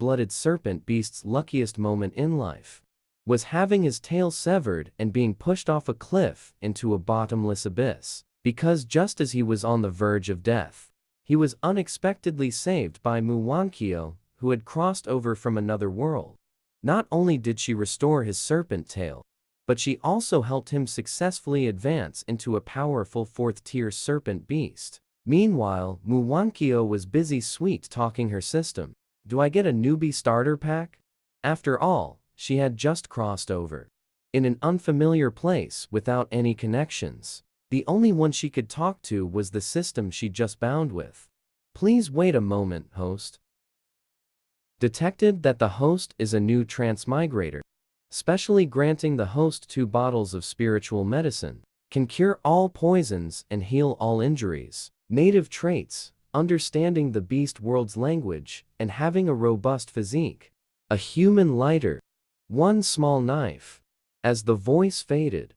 blooded serpent beast's luckiest moment in life was having his tail severed and being pushed off a cliff into a bottomless abyss, because just as he was on the verge of death, he was unexpectedly saved by Muwankyo, who had crossed over from another world. Not only did she restore his serpent tail, but she also helped him successfully advance into a powerful 4th-tier serpent beast. Meanwhile, Muwankyo was busy sweet-talking her system. "Do I get a newbie starter pack?" After all, she had just crossed over. In an unfamiliar place without any connections, the only one she could talk to was the system she just bound with. "Please wait a moment, host." Detected that the host is a new transmigrator, specially granting the host 2 bottles of spiritual medicine, can cure all poisons and heal all injuries. Native traits: understanding the beast world's language and having a robust physique. A human lighter. 1 small knife. As the voice faded,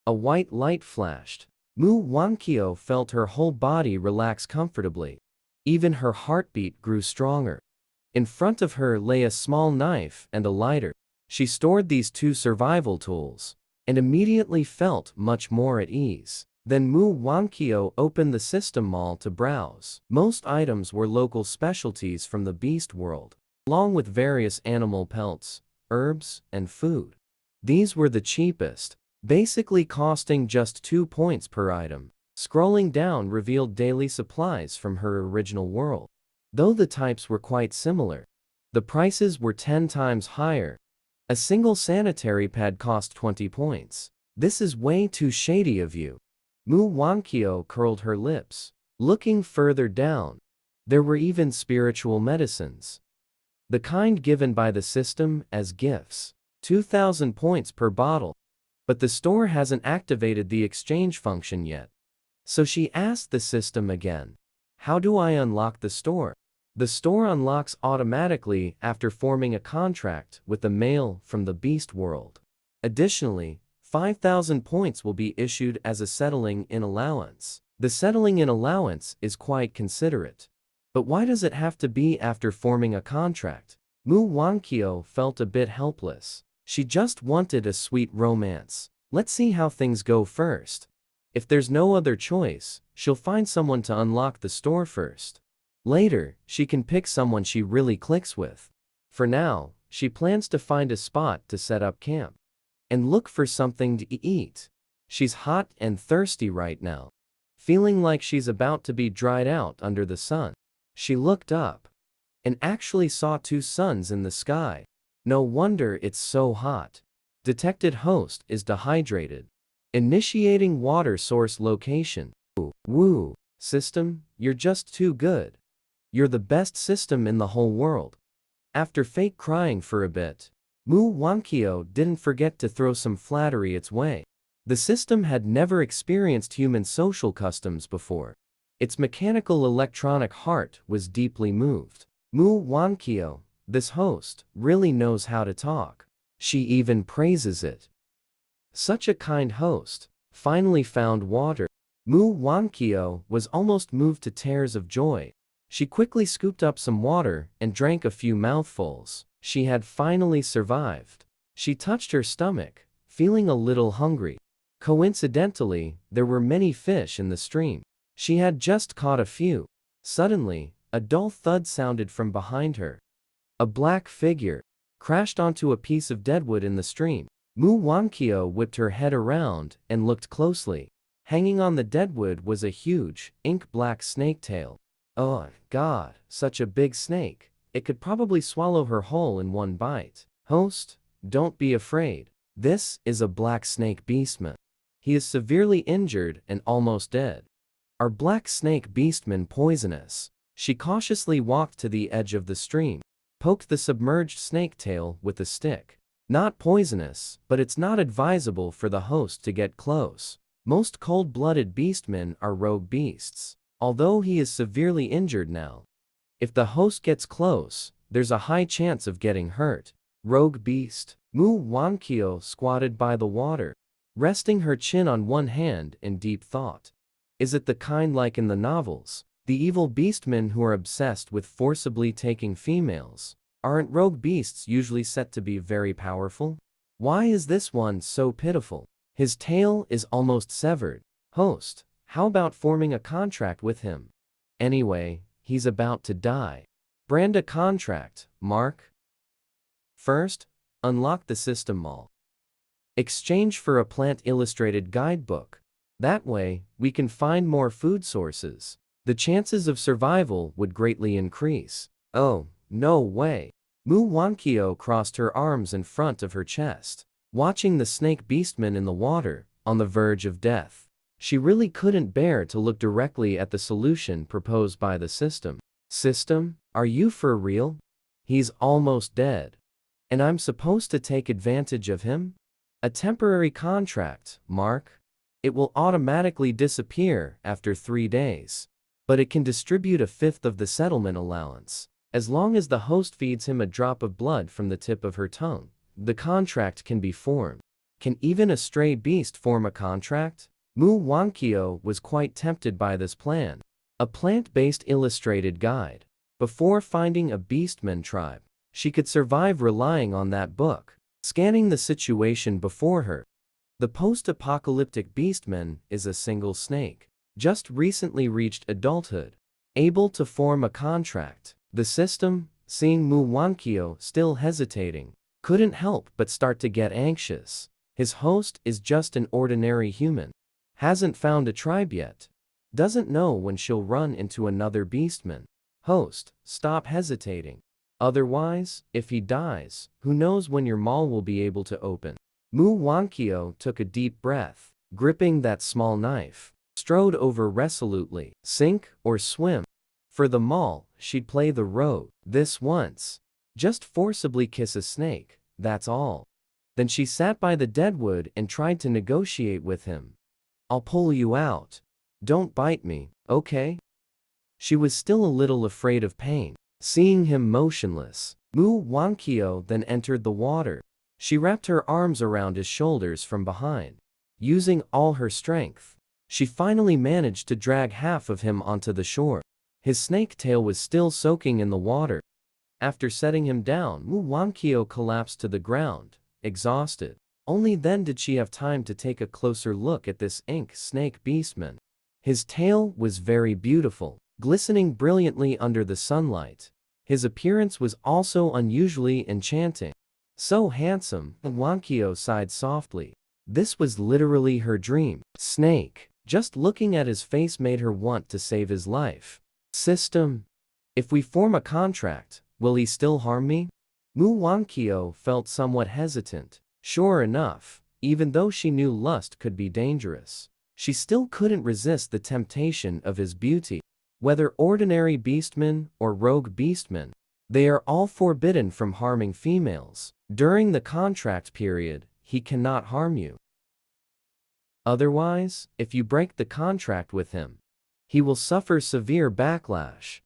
a white light flashed. Muwankyo felt her whole body relax comfortably. Even her heartbeat grew stronger. In front of her lay a small knife and a lighter. She stored these 2 survival tools and immediately felt much more at ease. Then Muwankyo opened the system mall to browse. Most items were local specialties from the beast world, along with various animal pelts, herbs, and food. These were the cheapest, basically costing just 2 points per item. Scrolling down revealed daily supplies from her original world. Though the types were quite similar, the prices were 10 times higher. A single sanitary pad cost 20 points. "This is way too shady of you." Muwankyo curled her lips. Looking further down, there were even spiritual medicines, the kind given by the system as gifts. 2,000 points per bottle. But the store hasn't activated the exchange function yet. So she asked the system again, "How do I unlock the store?" The store unlocks automatically after forming a contract with the male from the beast world. Additionally, 5,000 points will be issued as a settling-in allowance. The settling-in allowance is quite considerate. But why does it have to be after forming a contract? Muwankyo felt a bit helpless. She just wanted a sweet romance. Let's see how things go first. If there's no other choice, she'll find someone to unlock the store first. Later, she can pick someone she really clicks with. For now, she plans to find a spot to set up camp and look for something to eat. She's hot and thirsty right now, feeling like she's about to be dried out under the sun. She looked up and actually saw 2 suns in the sky. No wonder it's so hot. Detected host is dehydrated. Initiating water source location. Woo. System, you're just too good. You're the best system in the whole world. After fake crying for a bit, Muwankyo didn't forget to throw some flattery its way. The system had never experienced human social customs before. Its mechanical electronic heart was deeply moved. Muwankyo, this host, really knows how to talk. She even praises it. Such a kind host. Finally found water. Muwankyo was almost moved to tears of joy. She quickly scooped up some water and drank a few mouthfuls. She had finally survived. She touched her stomach, feeling a little hungry. Coincidentally, there were many fish in the stream. She had just caught a few. Suddenly, a dull thud sounded from behind her. A black figure crashed onto a piece of deadwood in the stream. Muwankyo whipped her head around and looked closely. Hanging on the deadwood was a huge, ink-black snake tail. Oh, God, such a big snake. It could probably swallow her whole in one bite. Host, don't be afraid. This is a black snake Beastman. He is severely injured and almost dead. Are black snake Beastmen poisonous? She cautiously walked to the edge of the stream, poked the submerged snake tail with a stick. Not poisonous, but it's not advisable for the host to get close. Most cold-blooded Beastmen are rogue beasts, although he is severely injured now. If the host gets close, there's a high chance of getting hurt. Rogue beast. Muwankyo squatted by the water, resting her chin on one hand in deep thought. Is it the kind like in the novels? The evil beastmen who are obsessed with forcibly taking females. Aren't rogue beasts usually set to be very powerful? Why is this one so pitiful? His tail is almost severed. Host, how about forming a contract with him? Anyway, he's about to die. Brand a contract, Mark. First, unlock the system mall. Exchange for a plant illustrated guidebook. That way, we can find more food sources. The chances of survival would greatly increase. Oh, no way. Mu Wankyo crossed her arms in front of her chest, watching the snake beastman in the water, on the verge of death. She really couldn't bear to look directly at the solution proposed by the system. System, are you for real? He's almost dead. And I'm supposed to take advantage of him? A temporary contract, Mark. It will automatically disappear after 3 days. But it can distribute a fifth of the settlement allowance. As long as the host feeds him a drop of blood from the tip of her tongue, the contract can be formed. Can even a stray beast form a contract? Mu Wankyo was quite tempted by this plan. A plant-based illustrated guide. Before finding a beastman tribe, she could survive relying on that book. Scanning the situation before her. The post-apocalyptic beastman is a single snake, just recently reached adulthood, able to form a contract. The system, seeing Mu Wankyo still hesitating, couldn't help but start to get anxious. His host is just an ordinary human. Hasn't found a tribe yet. Doesn't know when she'll run into another beastman. Host, stop hesitating. Otherwise, if he dies, who knows when your mall will be able to open. Mu Wankyo took a deep breath, gripping that small knife, strode over resolutely. Sink or swim. For the mall, she'd play the road. This once. Just forcibly kiss a snake, that's all. Then she sat by the deadwood and tried to negotiate with him. I'll pull you out. Don't bite me, okay? She was still a little afraid of pain. Seeing him motionless, Mu Wankyo then entered the water. She wrapped her arms around his shoulders from behind. Using all her strength, she finally managed to drag half of him onto the shore. His snake tail was still soaking in the water. After setting him down, Mu Wankyo collapsed to the ground, exhausted. Only then did she have time to take a closer look at this ink snake beastman. His tail was very beautiful, glistening brilliantly under the sunlight. His appearance was also unusually enchanting. So handsome, Wankyo sighed softly. This was literally her dream. Snake. Just looking at his face made her want to save his life. System. If we form a contract, will he still harm me? Mu Wankyo felt somewhat hesitant. Sure enough, even though she knew lust could be dangerous, she still couldn't resist the temptation of his beauty. Whether ordinary beastmen or rogue beastmen, they are all forbidden from harming females. During the contract period, he cannot harm you. Otherwise, if you break the contract with him, he will suffer severe backlash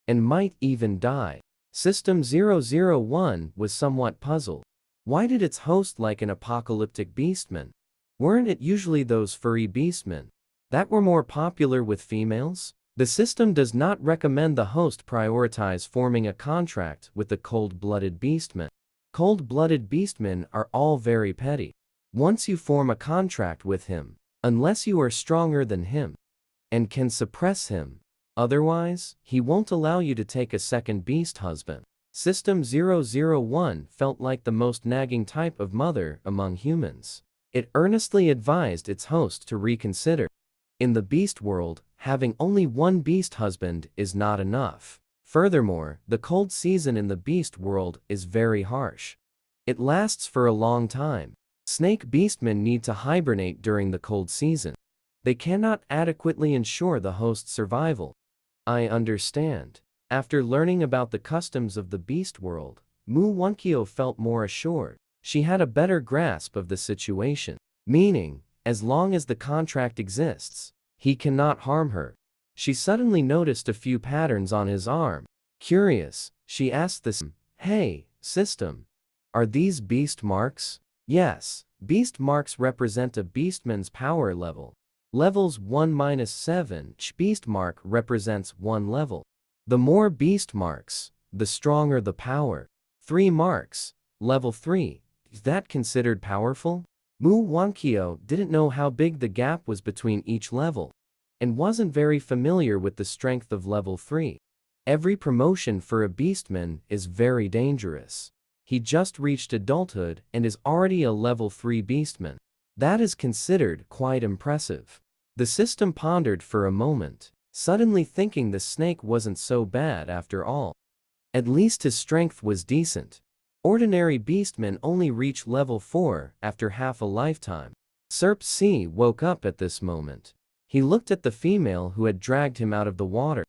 and might even die. System 001 was somewhat puzzled. Why did its host like an apocalyptic beastman? Weren't it usually those furry beastmen that were more popular with females? The system does not recommend the host prioritize forming a contract with the cold-blooded beastmen. Cold-blooded beastmen are all very petty. Once you form a contract with him, unless you are stronger than him and can suppress him, otherwise, he won't allow you to take a second beast husband. System 001 felt like the most nagging type of mother among humans. It earnestly advised its host to reconsider. In the beast world, having only one beast husband is not enough. Furthermore, the cold season in the beast world is very harsh. It lasts for a long time. Snake beastmen need to hibernate during the cold season. They cannot adequately ensure the host's survival. I understand. After learning about the customs of the beast world, Mu Wankyo felt more assured. She had a better grasp of the situation. Meaning, as long as the contract exists, he cannot harm her. She suddenly noticed a few patterns on his arm. Curious, she asked the system, "Hey, system, are these beast marks?" Yes, beast marks represent a beastman's power level. Levels 1-7, each beast mark represents one level. The more beast marks, the stronger the power. 3 marks. Level 3. Is that considered powerful? Mu Wankyo didn't know how big the gap was between each level, and wasn't very familiar with the strength of level 3. Every promotion for a Beastman is very dangerous. He just reached adulthood and is already a level 3 Beastman. That is considered quite impressive. The system pondered for a moment, suddenly thinking the snake wasn't so bad after all. At least his strength was decent. Ordinary Beastmen only reach level 4 after half a lifetime. Serp C woke up at this moment. He looked at the female who had dragged him out of the water,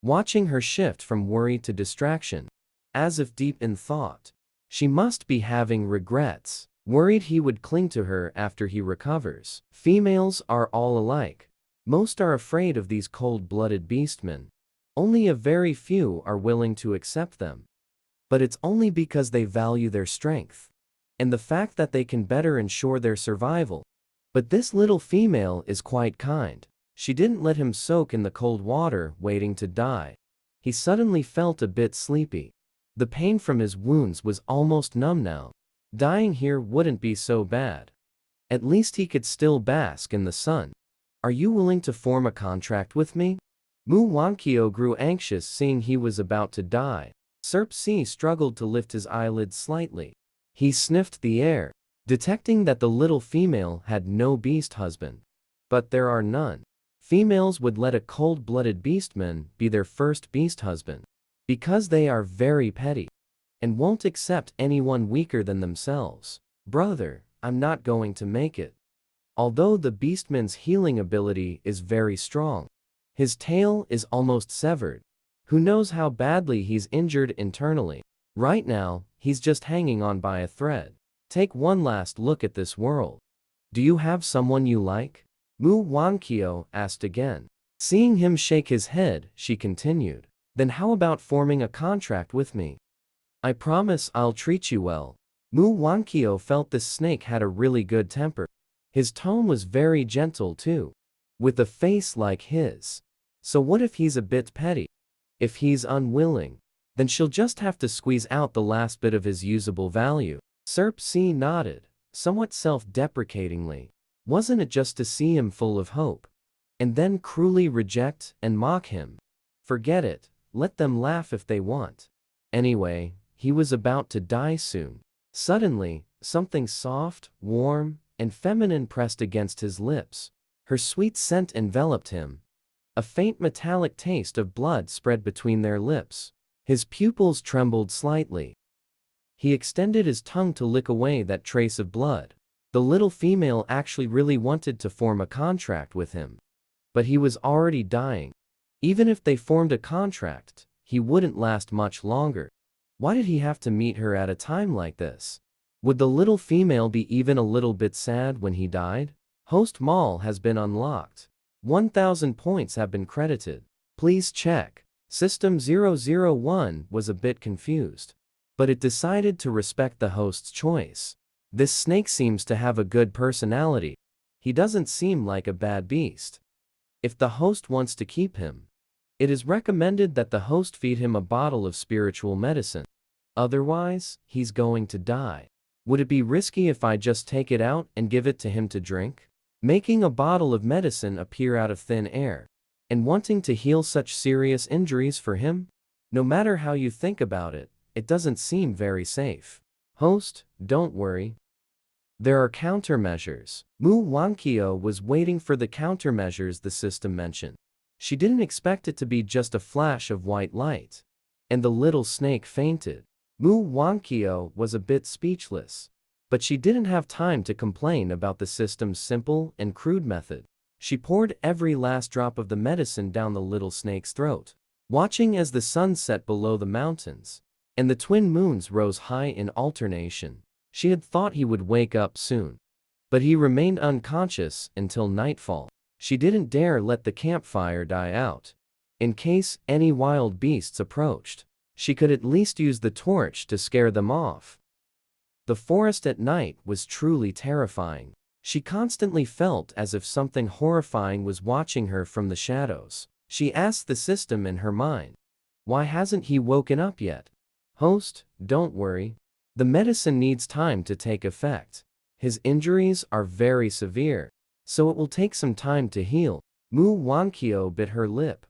watching her shift from worry to distraction, as if deep in thought. She must be having regrets, worried he would cling to her after he recovers. Females are all alike. Most are afraid of these cold-blooded Beastmen. Only a very few are willing to accept them. But it's only because they value their strength, and the fact that they can better ensure their survival. But this little female is quite kind. She didn't let him soak in the cold water waiting to die. He suddenly felt a bit sleepy. The pain from his wounds was almost numb now. Dying here wouldn't be so bad. At least he could still bask in the sun. Are you willing to form a contract with me? Mu Wankyo grew anxious seeing he was about to die. Serp C struggled to lift his eyelids slightly. He sniffed the air, detecting that the little female had no beast husband. But there are none. Females would let a cold-blooded Beastman be their first beast husband, because they are very petty, and won't accept anyone weaker than themselves. Brother, I'm not going to make it. Although the Beastman's healing ability is very strong, his tail is almost severed. Who knows how badly he's injured internally. Right now, he's just hanging on by a thread. Take one last look at this world. Do you have someone you like? Mu Wankyo asked again. Seeing him shake his head, she continued. Then how about forming a contract with me? I promise I'll treat you well. Mu Wankyo felt this snake had a really good temper. His tone was very gentle too, with a face like his. So what if he's a bit petty? If he's unwilling, then she'll just have to squeeze out the last bit of his usable value. Serp C nodded, somewhat self-deprecatingly. Wasn't it just to see him full of hope, and then cruelly reject and mock him? Forget it, let them laugh if they want. Anyway, he was about to die soon. Suddenly, something soft, warm, and feminine pressed against his lips. Her sweet scent enveloped him. A faint metallic taste of blood spread between their lips. His pupils trembled slightly. He extended his tongue to lick away that trace of blood. The little female actually really wanted to form a contract with him. But he was already dying. Even if they formed a contract, he wouldn't last much longer. Why did he have to meet her at a time like this? Would the little female be even a little bit sad when he died? Host Mall has been unlocked. 1,000 points have been credited. Please check. System 001 was a bit confused, but it decided to respect the host's choice. This snake seems to have a good personality. He doesn't seem like a bad beast. If the host wants to keep him, it is recommended that the host feed him a bottle of spiritual medicine. Otherwise, he's going to die. Would it be risky if I just take it out and give it to him to drink? Making a bottle of medicine appear out of thin air, and wanting to heal such serious injuries for him? No matter how you think about it, it doesn't seem very safe. Host, don't worry. There are countermeasures. Mu Wankyo was waiting for the countermeasures the system mentioned. She didn't expect it to be just a flash of white light. And the little snake fainted. Mu Wankyo was a bit speechless. But she didn't have time to complain about the system's simple and crude method. She poured every last drop of the medicine down the little snake's throat, watching as the sun set below the mountains, and the twin moons rose high in alternation. She had thought he would wake up soon, but he remained unconscious until nightfall. She didn't dare let the campfire die out. In case any wild beasts approached, she could at least use the torch to scare them off. The forest at night was truly terrifying. She constantly felt as if something horrifying was watching her from the shadows. She asked the system in her mind, why hasn't he woken up yet? Host, don't worry. The medicine needs time to take effect. His injuries are very severe, so it will take some time to heal. Mu Wankyo bit her lip.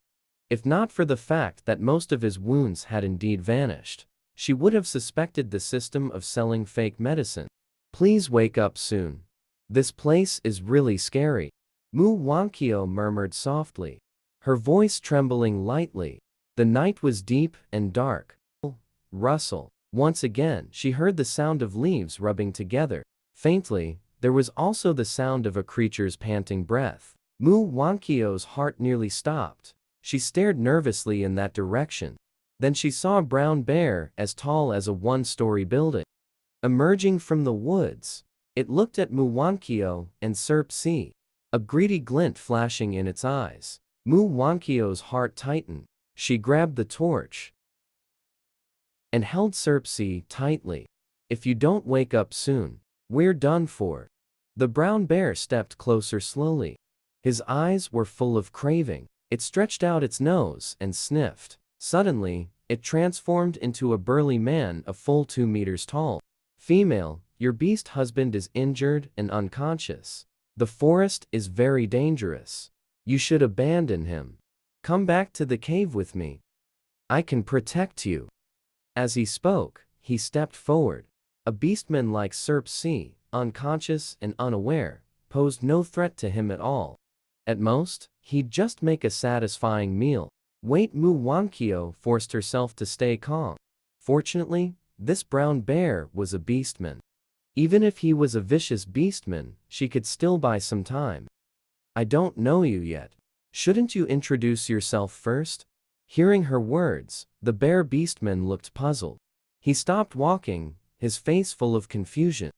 If not for the fact that most of his wounds had indeed vanished, she would have suspected the system of selling fake medicine. Please wake up soon. This place is really scary. Mu Wankyo murmured softly, her voice trembling lightly. The night was deep and dark. Rustle. Once again, she heard the sound of leaves rubbing together. Faintly, there was also the sound of a creature's panting breath. Mu Wankyo's heart nearly stopped. She stared nervously in that direction. Then she saw a brown bear as tall as a one-story building. Emerging from the woods, it looked at Mu Wankyo and Serp C, a greedy glint flashing in its eyes. Mu Wankyo's heart tightened. She grabbed the torch and held Serp C tightly. If you don't wake up soon, we're done for. The brown bear stepped closer slowly. His eyes were full of craving. It stretched out its nose and sniffed. Suddenly, it transformed into a burly man a full 2 meters tall. Female, your beast husband is injured and unconscious. The forest is very dangerous. You should abandon him. Come back to the cave with me. I can protect you. As he spoke, he stepped forward. A beastman like Serp C, unconscious and unaware, posed no threat to him at all. At most, he'd just make a satisfying meal. Wait, Mu Wankyo forced herself to stay calm. Fortunately, this brown bear was a beastman. Even if he was a vicious beastman, she could still buy some time. I don't know you yet. Shouldn't you introduce yourself first? Hearing her words, the bear beastman looked puzzled. He stopped walking, his face full of confusion.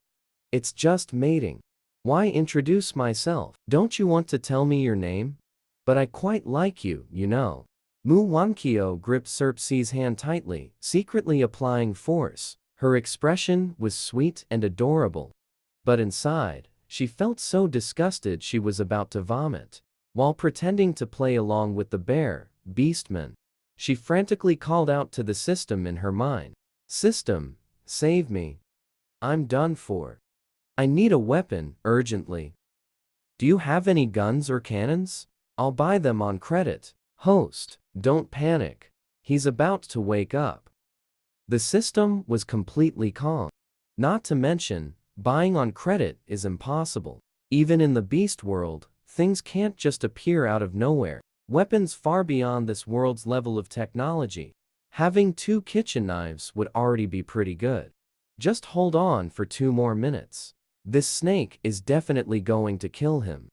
It's just mating. Why introduce myself? Don't you want to tell me your name? But I quite like you, you know. Mu Wankyo gripped Serp C's hand tightly, secretly applying force. Her expression was sweet and adorable. But inside, she felt so disgusted she was about to vomit. While pretending to play along with the bear, beastman, she frantically called out to the system in her mind. System, save me. I'm done for. I need a weapon, urgently. Do you have any guns or cannons? I'll buy them on credit. Host, don't panic. He's about to wake up. The system was completely calm. Not to mention, buying on credit is impossible. Even in the beast world, things can't just appear out of nowhere. Weapons far beyond this world's level of technology. Having 2 kitchen knives would already be pretty good. Just hold on for 2 more minutes. This snake is definitely going to kill him.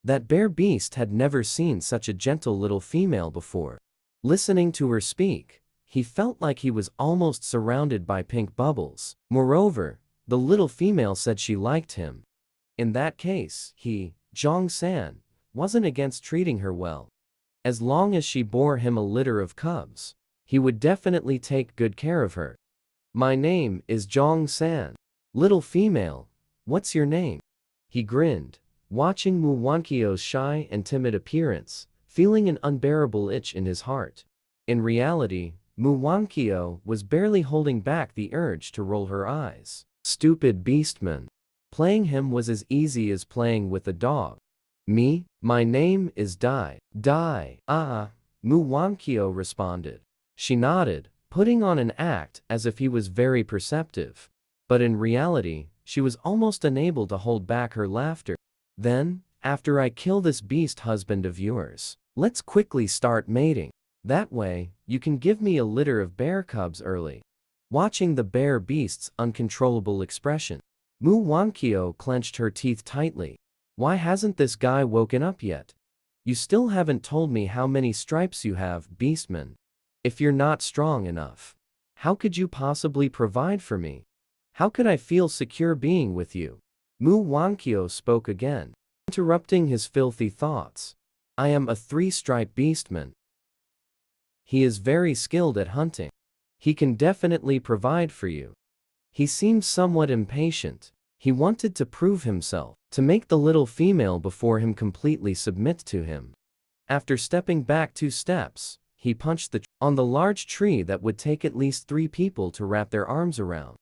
That bear beast had never seen such a gentle little female before. Listening to her speak, he felt like he was almost surrounded by pink bubbles. Moreover, the little female said she liked him. In that case, he, Zhong-san, wasn't against treating her well. As long as she bore him a litter of cubs, he would definitely take good care of her. My name is Zhong-san. Little female, what's your name? He grinned, watching Mu Wankyo's shy and timid appearance, feeling an unbearable itch in his heart. In reality, Mu Wankyo was barely holding back the urge to roll her eyes. Stupid beastman. Playing him was as easy as playing with a dog. Me? My name is Dai. Dai. Mu Wankyo responded. She nodded, putting on an act as if he was very perceptive. But in reality, she was almost unable to hold back her laughter. Then, after I kill this beast husband of yours, let's quickly start mating. That way, you can give me a litter of bear cubs early. Watching the bear beast's uncontrollable expression, Mu Wankyo clenched her teeth tightly. Why hasn't this guy woken up yet? You still haven't told me how many stripes you have, beastman. If you're not strong enough, how could you possibly provide for me? How could I feel secure being with you? Mu Wankyo spoke again, interrupting his filthy thoughts. I am a 3-stripe beastman. He is very skilled at hunting. He can definitely provide for you. He seemed somewhat impatient. He wanted to prove himself, to make the little female before him completely submit to him. After stepping back 2 steps, he punched on the large tree that would take at least 3 people to wrap their arms around.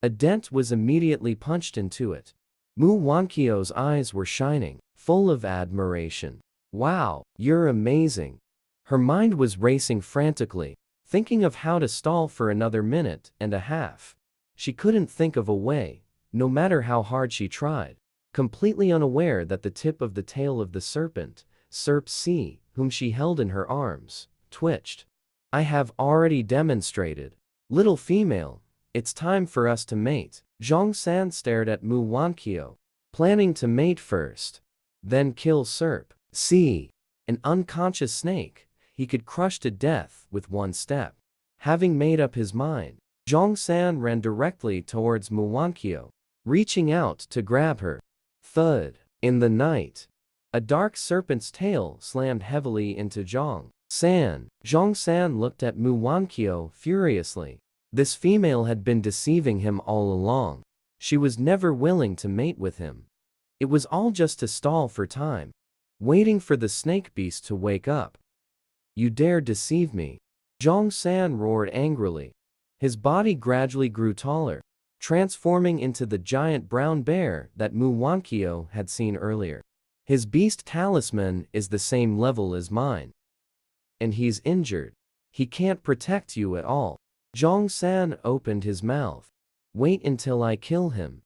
A dent was immediately punched into it. Mu Wankyo's eyes were shining, full of admiration. Wow, you're amazing. Her mind was racing frantically, thinking of how to stall for another minute and a half. She couldn't think of a way, no matter how hard she tried. Completely unaware that the tip of the tail of the serpent, Serp C, whom she held in her arms, twitched. I have already demonstrated. Little female, it's time for us to mate. Zhong San stared at Mu Wankyo, planning to mate first, then kill Serp C, an unconscious snake he could crush to death with one step. Having made up his mind, Zhong San ran directly towards Mu Wankyo, reaching out to grab her. Thud. In the night, a dark serpent's tail slammed heavily into Zhong San. Zhong San looked at Mu Wankyo furiously. This female had been deceiving him all along. She was never willing to mate with him. It was all just to stall for time, waiting for the snake beast to wake up. You dare deceive me? Zhong San roared angrily. His body gradually grew taller, transforming into the giant brown bear that Mu Wankyo had seen earlier. His beast talisman is the same level as mine. And he's injured. He can't protect you at all. Zhong San opened his mouth. Wait until I kill him.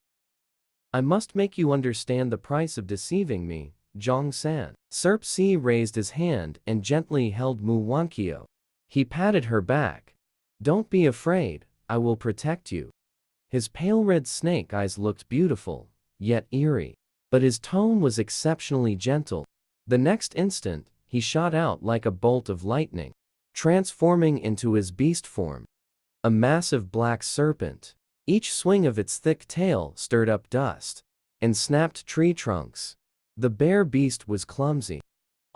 I must make you understand the price of deceiving me, Zhong San. Serp C raised his hand and gently held Mu Wankyo. He patted her back. Don't be afraid, I will protect you. His pale red snake eyes looked beautiful, yet eerie. But his tone was exceptionally gentle. The next instant, he shot out like a bolt of lightning, transforming into his beast form. A massive black serpent. Each swing of its thick tail stirred up dust and snapped tree trunks. The bear beast was clumsy.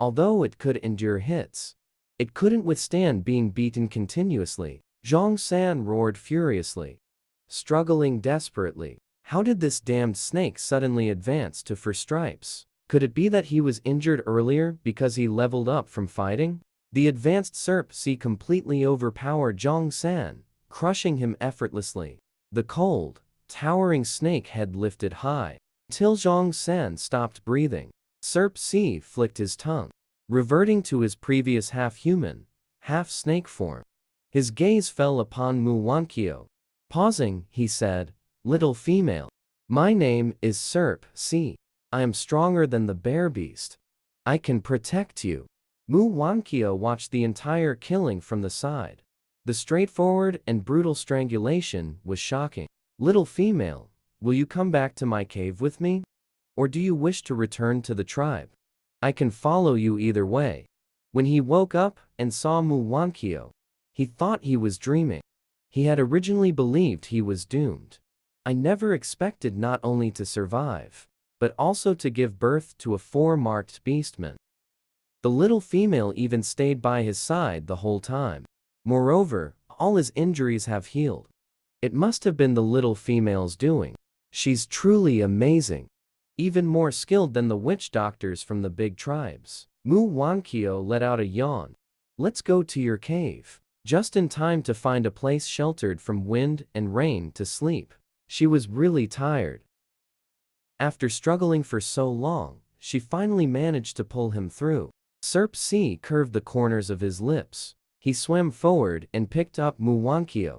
Although it could endure hits, it couldn't withstand being beaten continuously. Zhong San roared furiously, struggling desperately. How did this damned snake suddenly advance to 4 stripes? Could it be that he was injured earlier because he leveled up from fighting? The advanced Serp C completely overpowered Zhong San, crushing him effortlessly. The cold, towering snake head lifted high, till Zhong San stopped breathing. Serp C flicked his tongue, reverting to his previous half-human, half-snake form. His gaze fell upon Mu Wankyo. Pausing, he said, Little female, my name is Serp C. I am stronger than the bear beast. I can protect you. Mu Wankyo watched the entire killing from the side. The straightforward and brutal strangulation was shocking. Little female, will you come back to my cave with me? Or do you wish to return to the tribe? I can follow you either way. When he woke up and saw Mu Wankyo, he thought he was dreaming. He had originally believed he was doomed. I never expected not only to survive, but also to give birth to a 4-marked beastman. The little female even stayed by his side the whole time. Moreover, all his injuries have healed. It must have been the little female's doing. She's truly amazing. Even more skilled than the witch doctors from the big tribes. Mu Wankyo let out a yawn. Let's go to your cave. Just in time to find a place sheltered from wind and rain to sleep. She was really tired. After struggling for so long, she finally managed to pull him through. Serp C curved the corners of his lips. He swam forward and picked up Mu Wankyo.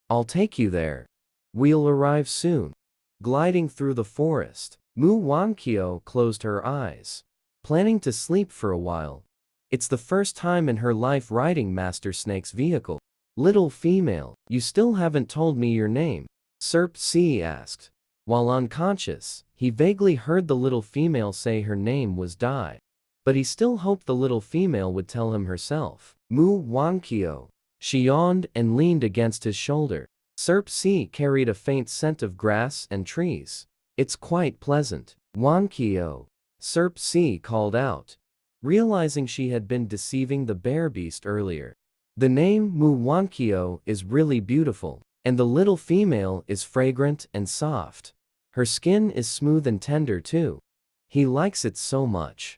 I'll take you there. We'll arrive soon. Gliding through the forest, Mu Wankyo closed her eyes, planning to sleep for a while. It's the first time in her life riding Master Snake's vehicle. Little female, you still haven't told me your name, Serp C asked. While unconscious, he vaguely heard the little female say her name was Dai. But he still hoped the little female would tell him herself. Mu Wankyo. She yawned and leaned against his shoulder. Serp C carried a faint scent of grass and trees. It's quite pleasant. Wankyo. Serp C called out, realizing she had been deceiving the bear beast earlier. The name Mu Wankyo is really beautiful, and the little female is fragrant and soft. Her skin is smooth and tender too. He likes it so much.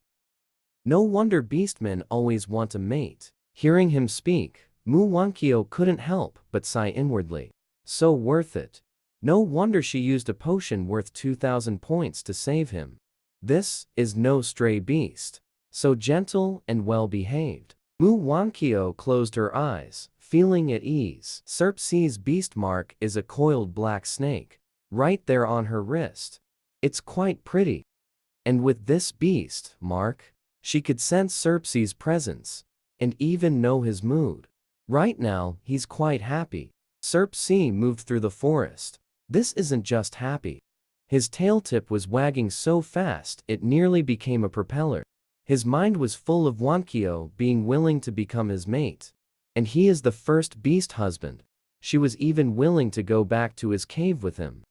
No wonder beastmen always want a mate. Hearing him speak, Mu Wankyo couldn't help but sigh inwardly. So worth it. No wonder she used a potion worth 2,000 points to save him. This is no stray beast. So gentle and well-behaved. Mu Wankyo closed her eyes, feeling at ease. Serpsi's beast mark is a coiled black snake, right there on her wrist. It's quite pretty. And with this beast mark, she could sense Serpsi's presence, and even know his mood. Right now, he's quite happy. Serpsi moved through the forest. This isn't just happy. His tail tip was wagging so fast it nearly became a propeller. His mind was full of Wankyo being willing to become his mate. And he is the first beast husband. She was even willing to go back to his cave with him.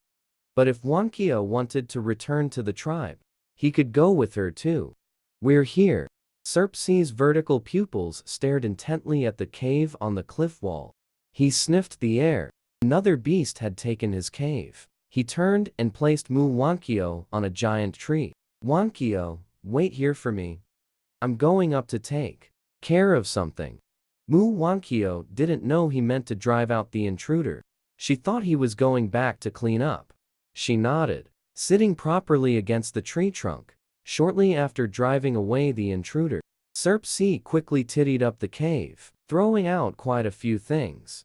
But if Wankyo wanted to return to the tribe, he could go with her too. We're here. Serpsi's vertical pupils stared intently at the cave on the cliff wall. He sniffed the air. Another beast had taken his cave. He turned and placed Mu Wankyo on a giant tree. Wankyo, wait here for me. I'm going up to take care of something. Mu Wankyo didn't know he meant to drive out the intruder. She thought he was going back to clean up. She nodded, sitting properly against the tree trunk. Shortly after driving away the intruder, Serpsi quickly tidied up the cave, throwing out quite a few things.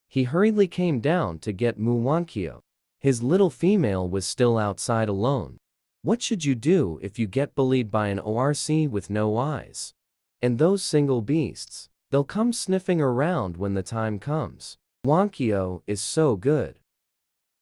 He hurriedly came down to get Mu Wankyo. His little female was still outside alone. What should you do if you get bullied by an ORC with no eyes? And those single beasts, they'll come sniffing around when the time comes. Wankyo is so good.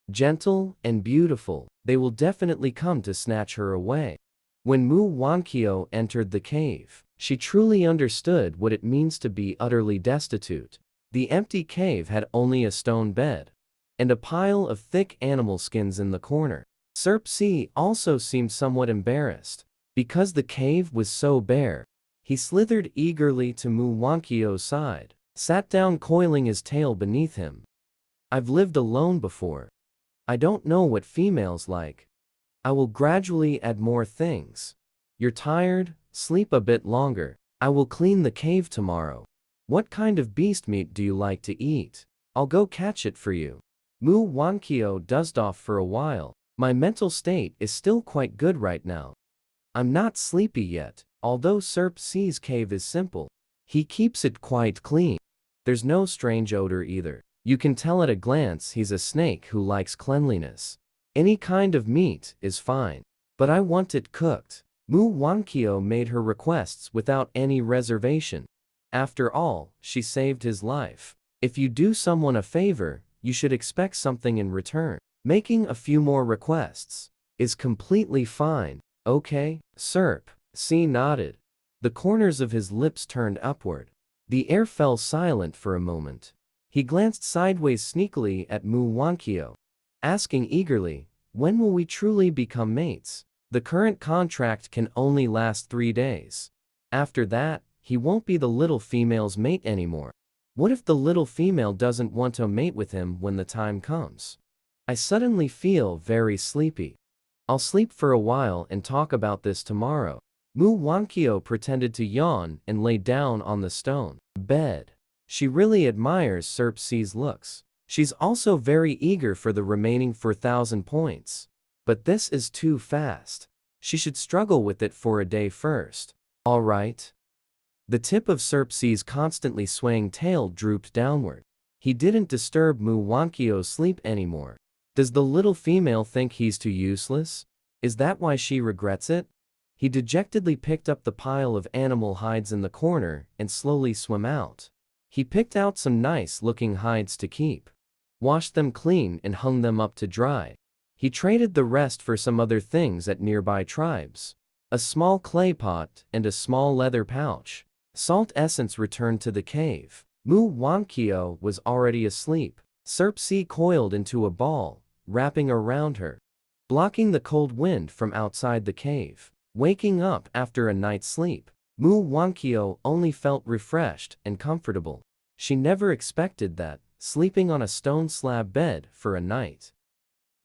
Gentle and beautiful, they will definitely come to snatch her away. When Mu Wankyo entered the cave, she truly understood what it means to be utterly destitute. The empty cave had only a stone bed and a pile of thick animal skins in the corner. Serpsi also seemed somewhat embarrassed. Because the cave was so bare, he slithered eagerly to Mu Wankyo's side, sat down coiling his tail beneath him. I've lived alone before. I don't know what females like. I will gradually add more things. You're tired? Sleep a bit longer. I will clean the cave tomorrow. What kind of beast meat do you like to eat? I'll go catch it for you. Mu Wankyo dozed off for a while. My mental state is still quite good right now. I'm not sleepy yet, although Serpsi's cave is simple. He keeps it quite clean. There's no strange odor either. You can tell at a glance he's a snake who likes cleanliness. Any kind of meat is fine. But I want it cooked. Mu Wankyo made her requests without any reservation. After all, she saved his life. If you do someone a favor, you should expect something in return. Making a few more requests is completely fine. Okay, Serpsi nodded. The corners of his lips turned upward. The air fell silent for a moment. He glanced sideways sneakily at Mu Wankyo, asking eagerly, when will we truly become mates? The current contract can only last 3 days. After that, he won't be the little female's mate anymore. What if the little female doesn't want to mate with him when the time comes? I suddenly feel very sleepy. I'll sleep for a while and talk about this tomorrow. Mu Wankyo pretended to yawn and lay down on the stone bed. She really admires Serpsi's looks. She's also very eager for the remaining 4,000 points. But this is too fast. She should struggle with it for a day first. All right. The tip of Serpsi's constantly swaying tail drooped downward. He didn't disturb Mu Wankyo's sleep anymore. Does the little female think he's too useless? Is that why she regrets it? He dejectedly picked up the pile of animal hides in the corner and slowly swam out. He picked out some nice-looking hides to keep, washed them clean and hung them up to dry. He traded the rest for some other things at nearby tribes. A small clay pot and a small leather pouch. Salt essence returned to the cave. Mu Wankyo was already asleep. Serpsi coiled into a ball, wrapping around her, blocking the cold wind from outside the cave. Waking up after a night's sleep, Mu Wankyo only felt refreshed and comfortable. She never expected that, sleeping on a stone slab bed for a night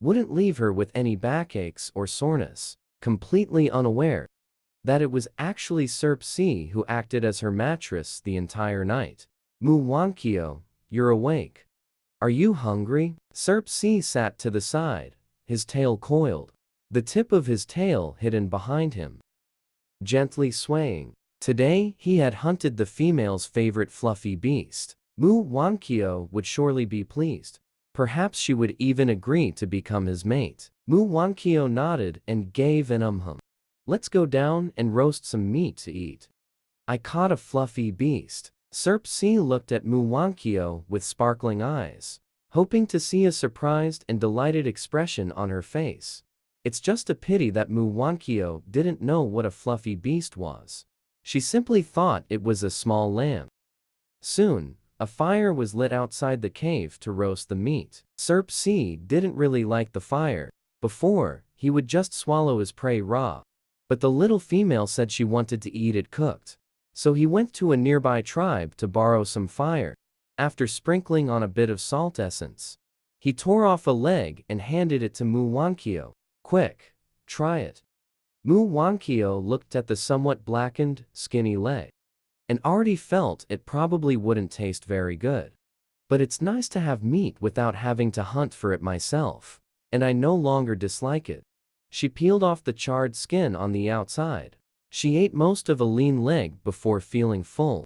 wouldn't leave her with any backaches or soreness. Completely unaware that it was actually Serp C who acted as her mattress the entire night. Mu Wankyo, you're awake. Are you hungry? Serp C sat to the side, his tail coiled, the tip of his tail hidden behind him, gently swaying. Today, he had hunted the female's favorite fluffy beast. Mu Wankyo would surely be pleased. Perhaps she would even agree to become his mate. Mu Wankyo nodded and gave an hum. Let's go down and roast some meat to eat. I caught a fluffy beast. Serp C looked at Mu Wankyo with sparkling eyes, hoping to see a surprised and delighted expression on her face. It's just a pity that Mu Wankyo didn't know what a fluffy beast was. She simply thought it was a small lamb. Soon, a fire was lit outside the cave to roast the meat. Serp C didn't really like the fire. Before, he would just swallow his prey raw. But the little female said she wanted to eat it cooked. So he went to a nearby tribe to borrow some fire. After sprinkling on a bit of salt essence, he tore off a leg and handed it to Mu Wankyo. Quick, try it. Mu Wankyo looked at the somewhat blackened, skinny leg, and already felt it probably wouldn't taste very good. But it's nice to have meat without having to hunt for it myself, and I no longer dislike it. She peeled off the charred skin on the outside. She ate most of a lean leg before feeling full.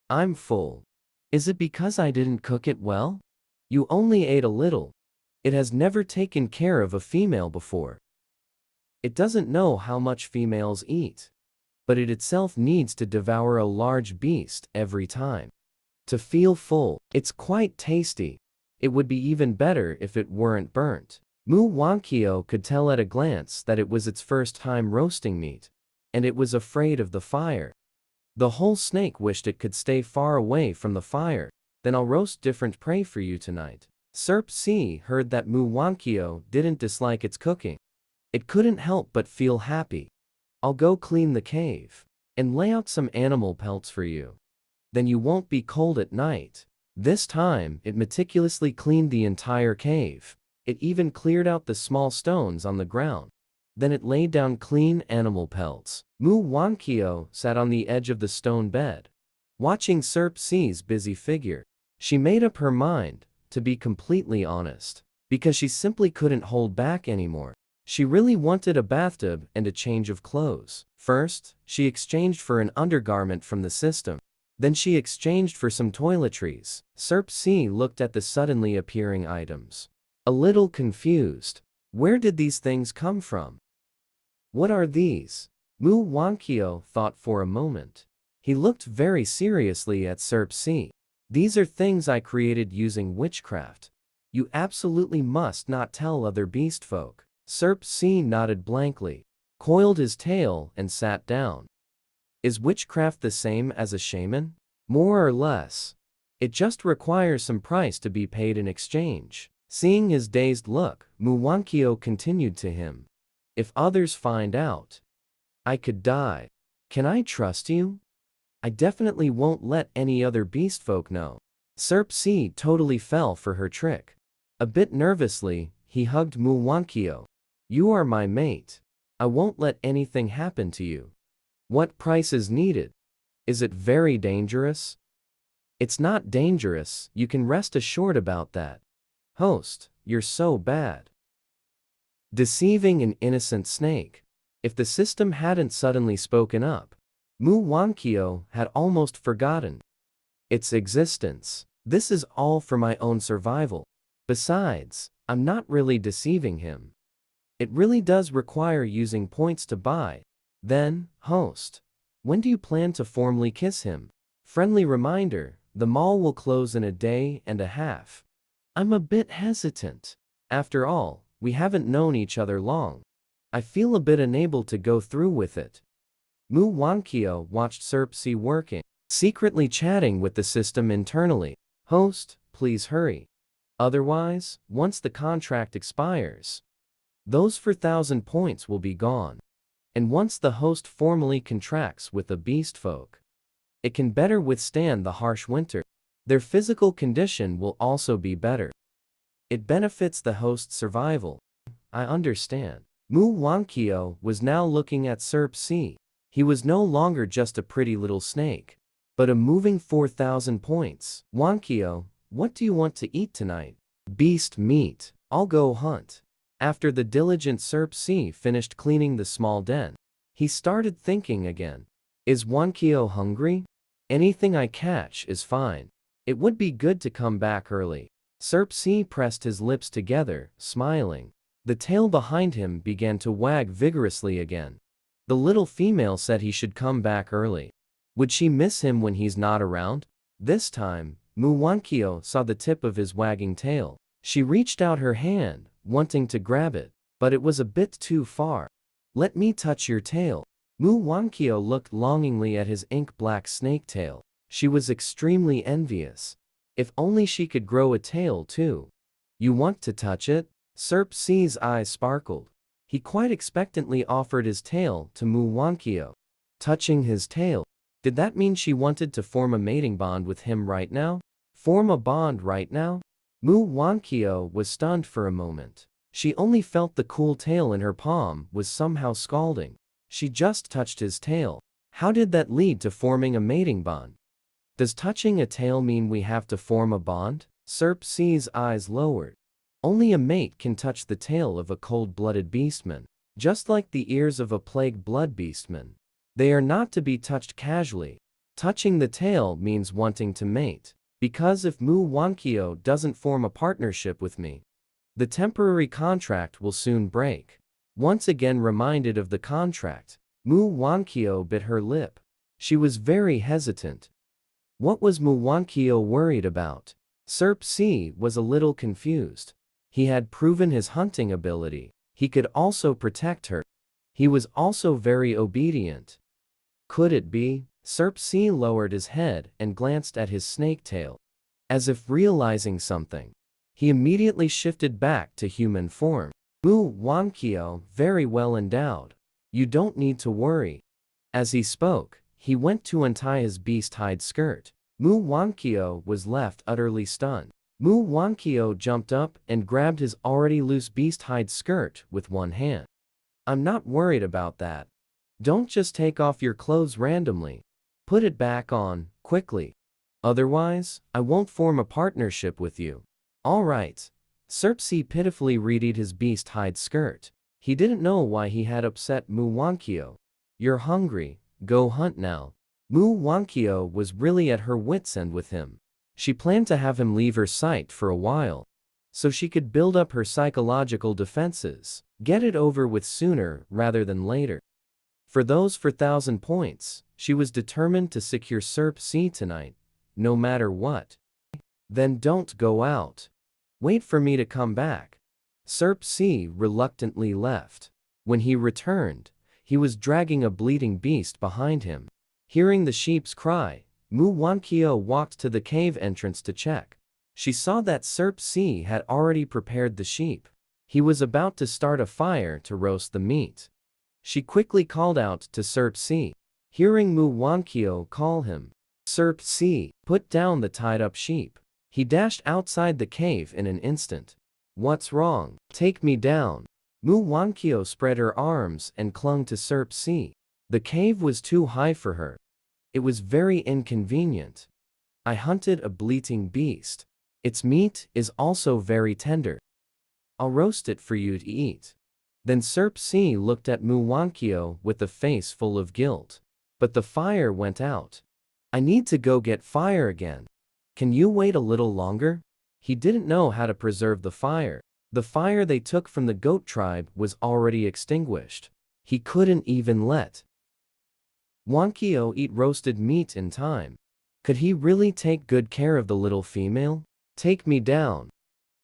I'm full. Is it because I didn't cook it well? You only ate a little. It has never taken care of a female before. It doesn't know how much females eat, but it itself needs to devour a large beast every time to feel full. It's quite tasty. It would be even better if it weren't burnt. Mu Wankyo could tell at a glance that it was its first time roasting meat, and it was afraid of the fire. The whole snake wished it could stay far away from the fire. Then I'll roast different prey for you tonight. Serp C heard that Mu Wankyo didn't dislike its cooking. It couldn't help but feel happy. I'll go clean the cave and lay out some animal pelts for you. Then you won't be cold at night. This time, it meticulously cleaned the entire cave. It even cleared out the small stones on the ground. Then it laid down clean animal pelts. Mu Wankyo sat on the edge of the stone bed, watching Serp C's busy figure. She made up her mind, to be completely honest, because she simply couldn't hold back anymore. She really wanted a bathtub and a change of clothes. First, she exchanged for an undergarment from the system. Then she exchanged for some toiletries. Serp C looked at the suddenly appearing items, a little confused. Where did these things come from? What are these? Mu Wankyo thought for a moment. He looked very seriously at Serp C. These are things I created using witchcraft. You absolutely must not tell other beast folk. Serp C nodded blankly, coiled his tail and sat down. Is witchcraft the same as a shaman? More or less. It just requires some price to be paid in exchange. Seeing his dazed look, Mu Wankyo continued to him. If others find out, I could die. Can I trust you? I definitely won't let any other beast folk know. Serp C totally fell for her trick. A bit nervously, he hugged Mu Wankyo. You are my mate. I won't let anything happen to you. What price is needed? Is it very dangerous? It's not dangerous, you can rest assured about that. Host, you're so bad. Deceiving an innocent snake. If the system hadn't suddenly spoken up, Mu Wankyo had almost forgotten its existence. This is all for my own survival. Besides, I'm not really deceiving him. It really does require using points to buy. Then, host, when do you plan to formally kiss him? Friendly reminder, the mall will close in a day and a half. I'm a bit hesitant. After all, we haven't known each other long. I feel a bit unable to go through with it. Mu Wankyo watched Serp C working, secretly chatting with the system internally. Host, please hurry. Otherwise, once the contract expires, those 4,000 points will be gone. And once the host formally contracts with the beast folk, it can better withstand the harsh winter. Their physical condition will also be better. It benefits the host's survival. I understand. Mu Wankyo was now looking at Serp C. He was no longer just a pretty little snake, but a moving 4,000 points. Wankyo, what do you want to eat tonight? Beast meat. I'll go hunt. After the diligent Serp C finished cleaning the small den, he started thinking again. Is Wankyo hungry? Anything I catch is fine. It would be good to come back early. Serp C pressed his lips together, smiling. The tail behind him began to wag vigorously again. The little female said he should come back early. Would she miss him when he's not around? This time, Wankyo saw the tip of his wagging tail. She reached out her hand, wanting to grab it, but it was a bit too far. Let me touch your tail. Wankyo looked longingly at his ink-black snake tail. She was extremely envious. If only she could grow a tail too. You want to touch it? Serp C's eyes sparkled. He quite expectantly offered his tail to Wankyo. Touching his tail. Did that mean she wanted to form a mating bond with him right now? Form a bond right now? Wankyo was stunned for a moment. She only felt the cool tail in her palm was somehow scalding. She just touched his tail. How did that lead to forming a mating bond? Does touching a tail mean we have to form a bond? Serp C's eyes lowered. Only a mate can touch the tail of a cold-blooded beastman. Just like the ears of a plague blood beastman. They are not to be touched casually. Touching the tail means wanting to mate. Because if Wankyo doesn't form a partnership with me, the temporary contract will soon break. Once again reminded of the contract, Wankyo bit her lip. She was very hesitant. What was Wankyo worried about? Serp C was a little confused. He had proven his hunting ability. He could also protect her. He was also very obedient. Could it be? Serp C lowered his head and glanced at his snake tail. As if realizing something, he immediately shifted back to human form. Wankyo, very well endowed. You don't need to worry. As he spoke, he went to untie his beast-hide skirt. Wankyo was left utterly stunned. Wankyo jumped up and grabbed his already loose beast-hide skirt with one hand. I'm not worried about that. Don't just take off your clothes randomly. Put it back on, quickly. Otherwise, I won't form a partnership with you. All right. Serp C pitifully readied his beast-hide skirt. He didn't know why he had upset Wankyo. You're hungry, go hunt now. Wankyo was really at her wits' end with him. She planned to have him leave her sight for a while, so she could build up her psychological defenses, get it over with sooner rather than later. For those 4,000 points, she was determined to secure Serp C tonight, no matter what. Then don't go out. Wait for me to come back. Serp C reluctantly left. When he returned, he was dragging a bleeding beast behind him. Hearing the sheep's cry, Wankyo walked to the cave entrance to check. She saw that Serp C had already prepared the sheep. He was about to start a fire to roast the meat. She quickly called out to Serp C. Hearing Wankyo call him, Serp C put down the tied-up sheep. He dashed outside the cave in an instant. What's wrong? Take me down. Wankyo spread her arms and clung to Serp C. The cave was too high for her. It was very inconvenient. I hunted a bleating beast. Its meat is also very tender. I'll roast it for you to eat. Then Serp C looked at Wankyo with a face full of guilt. But the fire went out. I need to go get fire again. Can you wait a little longer? He didn't know how to preserve the fire. The fire they took from the goat tribe was already extinguished. He couldn't even let Wankyo eat roasted meat in time. Could he really take good care of the little female? Take me down.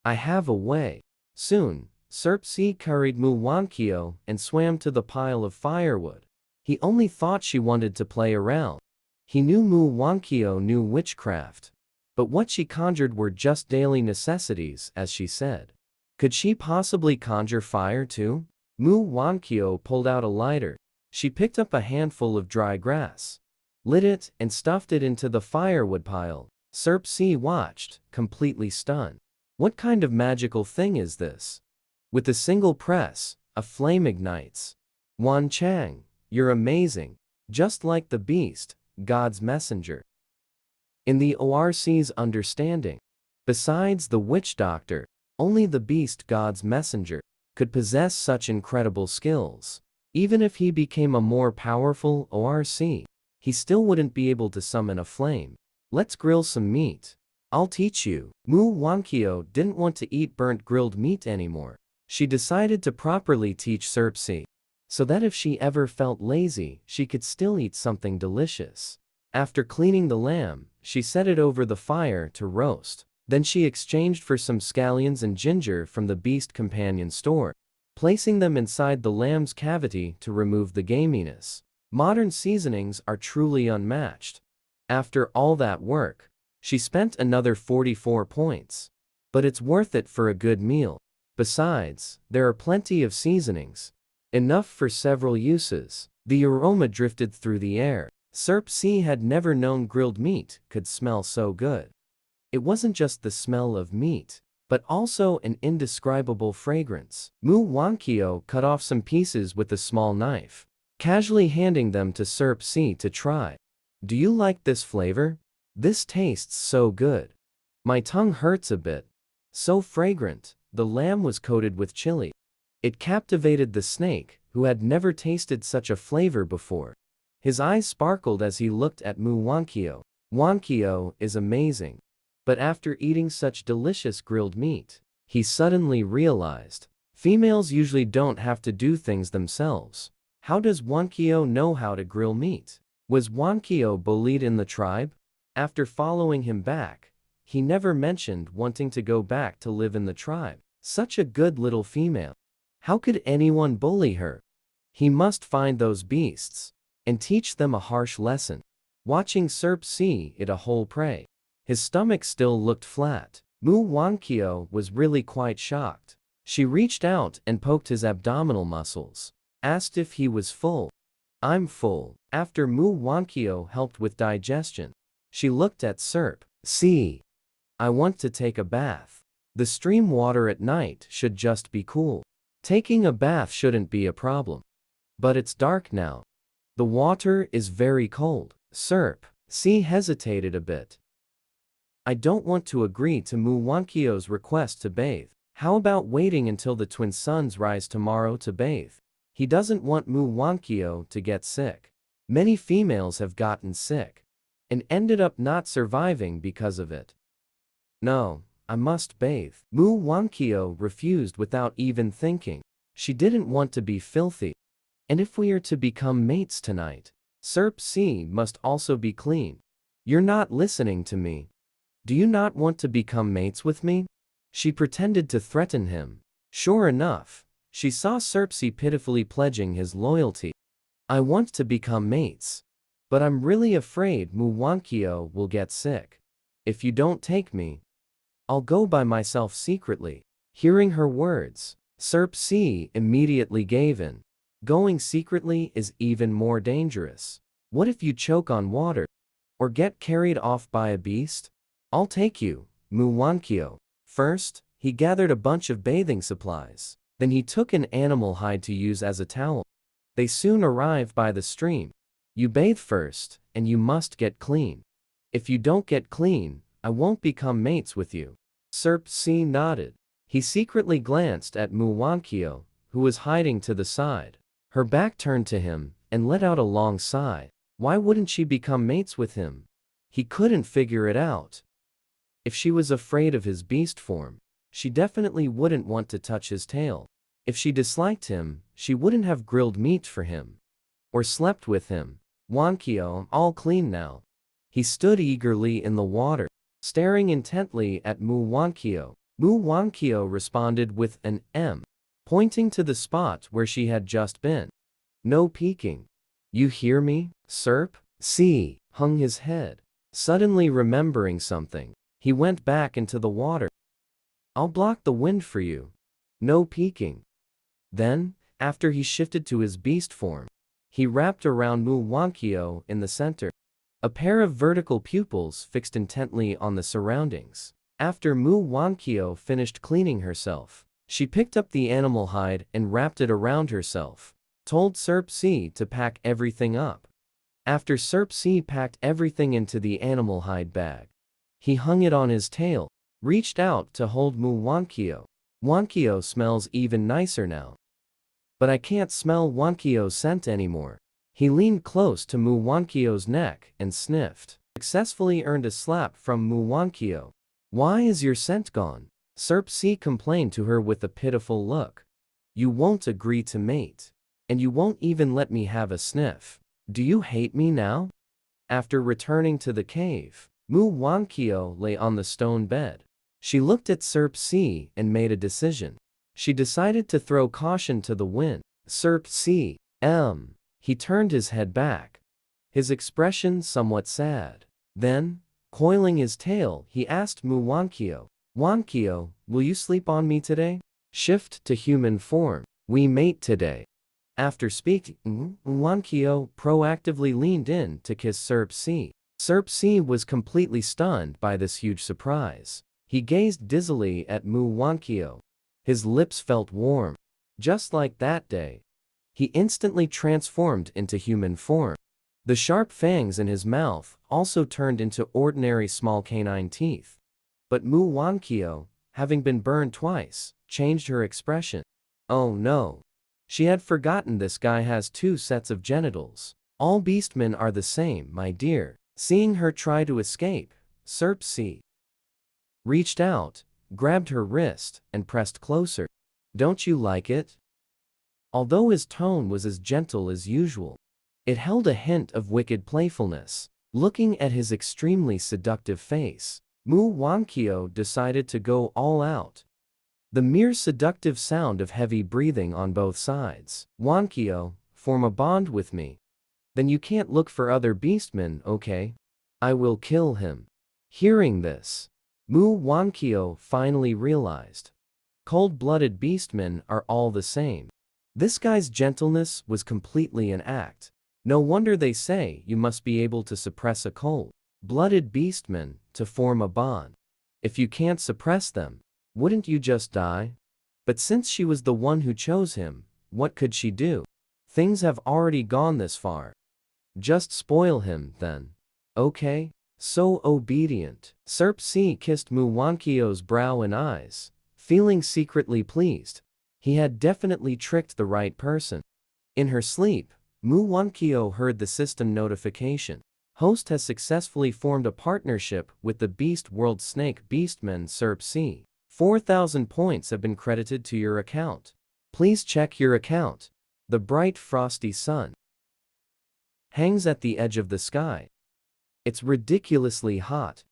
I have a way. Soon, Serp C carried Wankyo and swam to the pile of firewood. He only thought she wanted to play around. He knew Wankyo knew witchcraft. But what she conjured were just daily necessities, as she said. Could she possibly conjure fire too? Wankyo pulled out a lighter. She picked up a handful of dry grass, lit it, and stuffed it into the firewood pile. Serp C watched, completely stunned. What kind of magical thing is this? With a single press, a flame ignites. Wan Chang, you're amazing. just like the beast, God's messenger. In the ORC's understanding, besides the witch doctor, only the beast, God's messenger, could possess such incredible skills. Even if he became a more powerful ORC, he still wouldn't be able to summon a flame. Let's grill some meat. I'll teach you. Mu Wankyo didn't want to eat burnt grilled meat anymore. She decided to properly teach Serpsi, so that if she ever felt lazy, she could still eat something delicious. After cleaning the lamb, she set it over the fire to roast. Then she exchanged for some scallions and ginger from the beast companion store, placing them inside the lamb's cavity to remove the gaminess. Modern seasonings are truly unmatched. After all that work, she spent another 44 points. But it's worth it for a good meal. Besides, there are plenty of seasonings, enough for several uses. The aroma drifted through the air. Serpsi had never known grilled meat could smell so good. It wasn't just the smell of meat, but also an indescribable fragrance. Mu Wankyo cut off some pieces with a small knife, casually handing them to Serpsi to try. Do you like this flavor? This tastes so good. My tongue hurts a bit. So fragrant. The lamb was coated with chili. It captivated the snake, who had never tasted such a flavor before. His eyes sparkled as he looked at Mu Wankyo. Wankyo is amazing. But after eating such delicious grilled meat, he suddenly realized, females usually don't have to do things themselves. How does Wankyo know how to grill meat? Was Wankyo bullied in the tribe? After following him back, he never mentioned wanting to go back to live in the tribe. Such a good little female. How could anyone bully her? He must find those beasts and teach them a harsh lesson. Watching Serpsi eat a whole prey, his stomach still looked flat. Mu Wankyo was really quite shocked. She reached out and poked his abdominal muscles, asked if he was full. I'm full. After Mu Wankyo helped with digestion, she looked at Serpsi. I want to take a bath. The stream water at night should just be cool. Taking a bath shouldn't be a problem. But it's dark now. The water is very cold. Serpsi hesitated a bit. I don't want to agree to Mu Wankyo's request to bathe. How about waiting until the twin suns rise tomorrow to bathe? He doesn't want Mu Wankyo to get sick. Many females have gotten sick and ended up not surviving because of it. No, I must bathe. Mu Wankyo refused without even thinking. She didn't want to be filthy. And if we are to become mates tonight, Serpsi must also be clean. You're not listening to me. Do you not want to become mates with me? She pretended to threaten him. Sure enough, she saw Serpsi pitifully pledging his loyalty. I want to become mates. But I'm really afraid Mu Wankyo will get sick. If you don't take me, I'll go by myself secretly. Hearing her words, Serpsi immediately gave in. Going secretly is even more dangerous. What if you choke on water? Or get carried off by a beast? I'll take you, Mu Wankyo. First, he gathered a bunch of bathing supplies. Then he took an animal hide to use as a towel. They soon arrived by the stream. You bathe first, and you must get clean. If you don't get clean, I won't become mates with you. Serpsi nodded. He secretly glanced at Mu Wankyo, who was hiding to the side. Her back turned to him, and let out a long sigh. Why wouldn't she become mates with him? He couldn't figure it out. If she was afraid of his beast form, she definitely wouldn't want to touch his tail. If she disliked him, she wouldn't have grilled meat for him or slept with him. Wankyo, all clean now. He stood eagerly in the water, staring intently at Mu Wankyo. Mu Wankyo responded with an M, pointing to the spot where she had just been. No peeking. You hear me, Serpsi hung his head. Suddenly remembering something, he went back into the water. I'll block the wind for you. No peeking. Then, after he shifted to his beast form, he wrapped around Mu Wankyo in the center. A pair of vertical pupils fixed intently on the surroundings. After Mu Wankyo finished cleaning herself, she picked up the animal hide and wrapped it around herself. Told Serpsi to pack everything up. After Serp-C packed everything into the animal hide bag, he hung it on his tail, reached out to hold Mu Wankyo. Wankyo smells even nicer now. But I can't smell Wankyo's scent anymore. He leaned close to Mu Wankyo's neck and sniffed. Successfully earned a slap from Mu Wankyo. Why is your scent gone? Serp-C complained to her with a pitiful look. You won't agree to mate. And you won't even let me have a sniff. Do you hate me now? After returning to the cave, Mu Wankyo lay on the stone bed. She looked at Serp-C and made a decision. She decided to throw caution to the wind. Serp-C, he turned his head back, his expression somewhat sad. Then, coiling his tail, he asked Mu Wankyo, Wankyo, will you sleep on me today? Shift to human form. We mate today. After speaking, Wankyo proactively leaned in to kiss Serp-C. Serp-C was completely stunned by this huge surprise. He gazed dizzily at Mu Wankyo. His lips felt warm. Just like that day, he instantly transformed into human form. The sharp fangs in his mouth also turned into ordinary small canine teeth. But Mu Wankyo, having been burned twice, changed her expression. Oh no. She had forgotten this guy has two sets of genitals. All beastmen are the same, my dear. Seeing her try to escape, Serp-C reached out, grabbed her wrist, and pressed closer. Don't you like it? Although his tone was as gentle as usual, it held a hint of wicked playfulness. Looking at his extremely seductive face, Mu Wankyo decided to go all out. The mere seductive sound of heavy breathing on both sides. Wankyo, form a bond with me. Then you can't look for other beastmen, okay? I will kill him. Hearing this, Mu Wankyo finally realized. Cold-blooded beastmen are all the same. This guy's gentleness was completely an act. No wonder they say you must be able to suppress a cold-blooded beastman to form a bond. If you can't suppress them, wouldn't you just die? But since she was the one who chose him, what could she do? Things have already gone this far. Just spoil him, then. Okay? So obedient. Serp-C kissed Mu Wankyo's brow and eyes, feeling secretly pleased. He had definitely tricked the right person. In her sleep, Mu Wankyo heard the system notification. Host has successfully formed a partnership with the Beast World Snake Beastman Serp-C. 4,000 points have been credited to your account. Please check your account. The bright frosty sun hangs at the edge of the sky. It's ridiculously hot.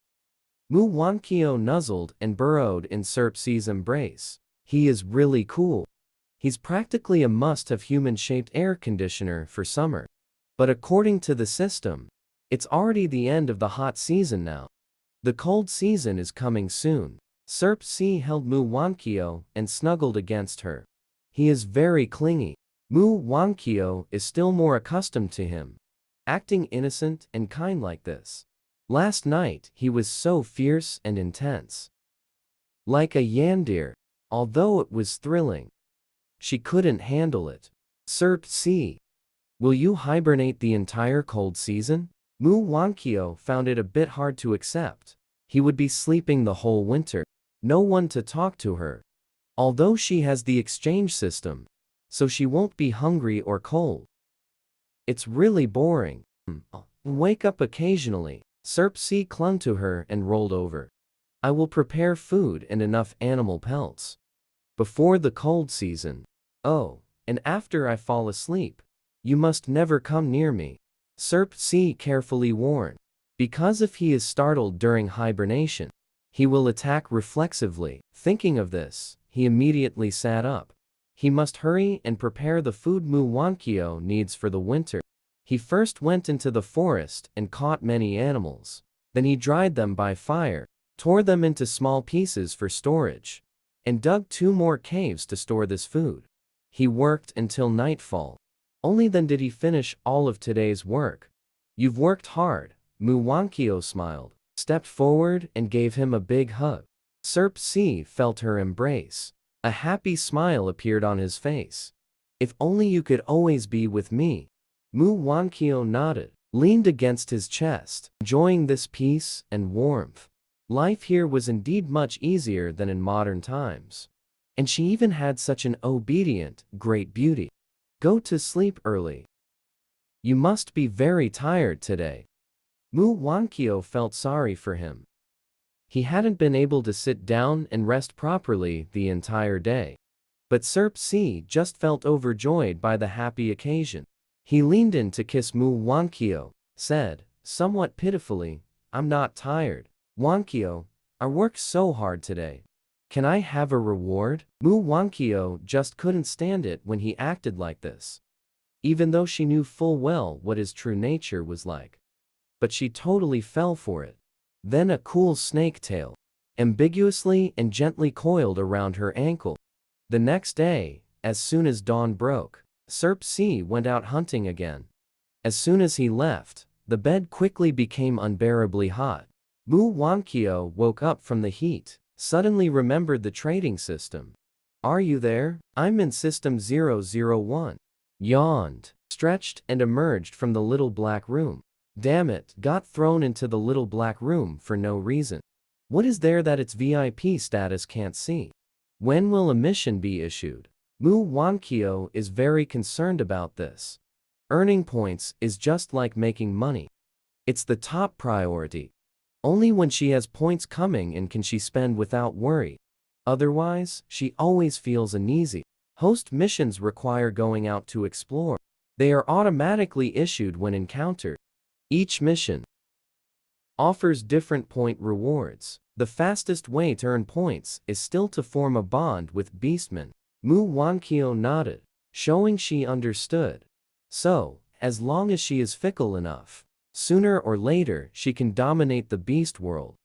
Mu Wankyo nuzzled and burrowed in Serp-C's embrace. He is really cool. He's practically a must-have human-shaped air conditioner for summer. But according to the system, it's already the end of the hot season now. The cold season is coming soon. Serp-C held Mu Wankyo and snuggled against her. He is very clingy. Mu Wankyo is still more accustomed to him, acting innocent and kind like this. Last night he was so fierce and intense. Like a yandere. Although it was thrilling, she couldn't handle it. Serp-C, will you hibernate the entire cold season? Mu Wankyo found it a bit hard to accept. He would be sleeping the whole winter. No one to talk to her. Although she has the exchange system, so she won't be hungry or cold. It's really boring. Wake up occasionally. Serp-C clung to her and rolled over. I will prepare food and enough animal pelts. Before the cold season. Oh, and after I fall asleep. You must never come near me. Serp-C carefully warned. Because if he is startled during hibernation, he will attack reflexively. Thinking of this, he immediately sat up. He must hurry and prepare the food Mu Wankyo needs for the winter. He first went into the forest and caught many animals. Then he dried them by fire, tore them into small pieces for storage, and dug 2 more caves to store this food. He worked until nightfall. Only then did he finish all of today's work. You've worked hard. Mu Wankyo smiled, stepped forward and gave him a big hug. Serp-C felt her embrace. A happy smile appeared on his face. If only you could always be with me. Mu Wankyo nodded. leaned against his chest, enjoying this peace and warmth. Life here was indeed much easier than in modern times. And she even had such an obedient, great beauty. Go to sleep early. You must be very tired today. Mu Wankyo felt sorry for him. He hadn't been able to sit down and rest properly the entire day. But Serp Si just felt overjoyed by the happy occasion. He leaned in to kiss Mu Wankyo, said, somewhat pitifully, I'm not tired. Wankyo, I worked so hard today. Can I have a reward? Mu Wankyo just couldn't stand it when he acted like this. Even though she knew full well what his true nature was like. But she totally fell for it. Then a cool snake tail, ambiguously and gently coiled around her ankle. The next day, as soon as dawn broke, Serp Si went out hunting again. As soon as he left, the bed quickly became unbearably hot. Mu Wankyo woke up from the heat, suddenly remembered the trading system. Are you there? I'm in System 001. Yawned, stretched and emerged from the little black room. Damn it, got thrown into the little black room for no reason. What is there that its VIP status can't see? When will a mission be issued? Mu Wankyo is very concerned about this. Earning points is just like making money. It's the top priority. Only when she has points coming in can she spend without worry. Otherwise, she always feels uneasy. Host missions require going out to explore. They are automatically issued when encountered. Each mission offers different point rewards. The fastest way to earn points is still to form a bond with Beastman. Mu Wankyo nodded, showing she understood. So, as long as she is fickle enough, sooner or later she can dominate the beast world.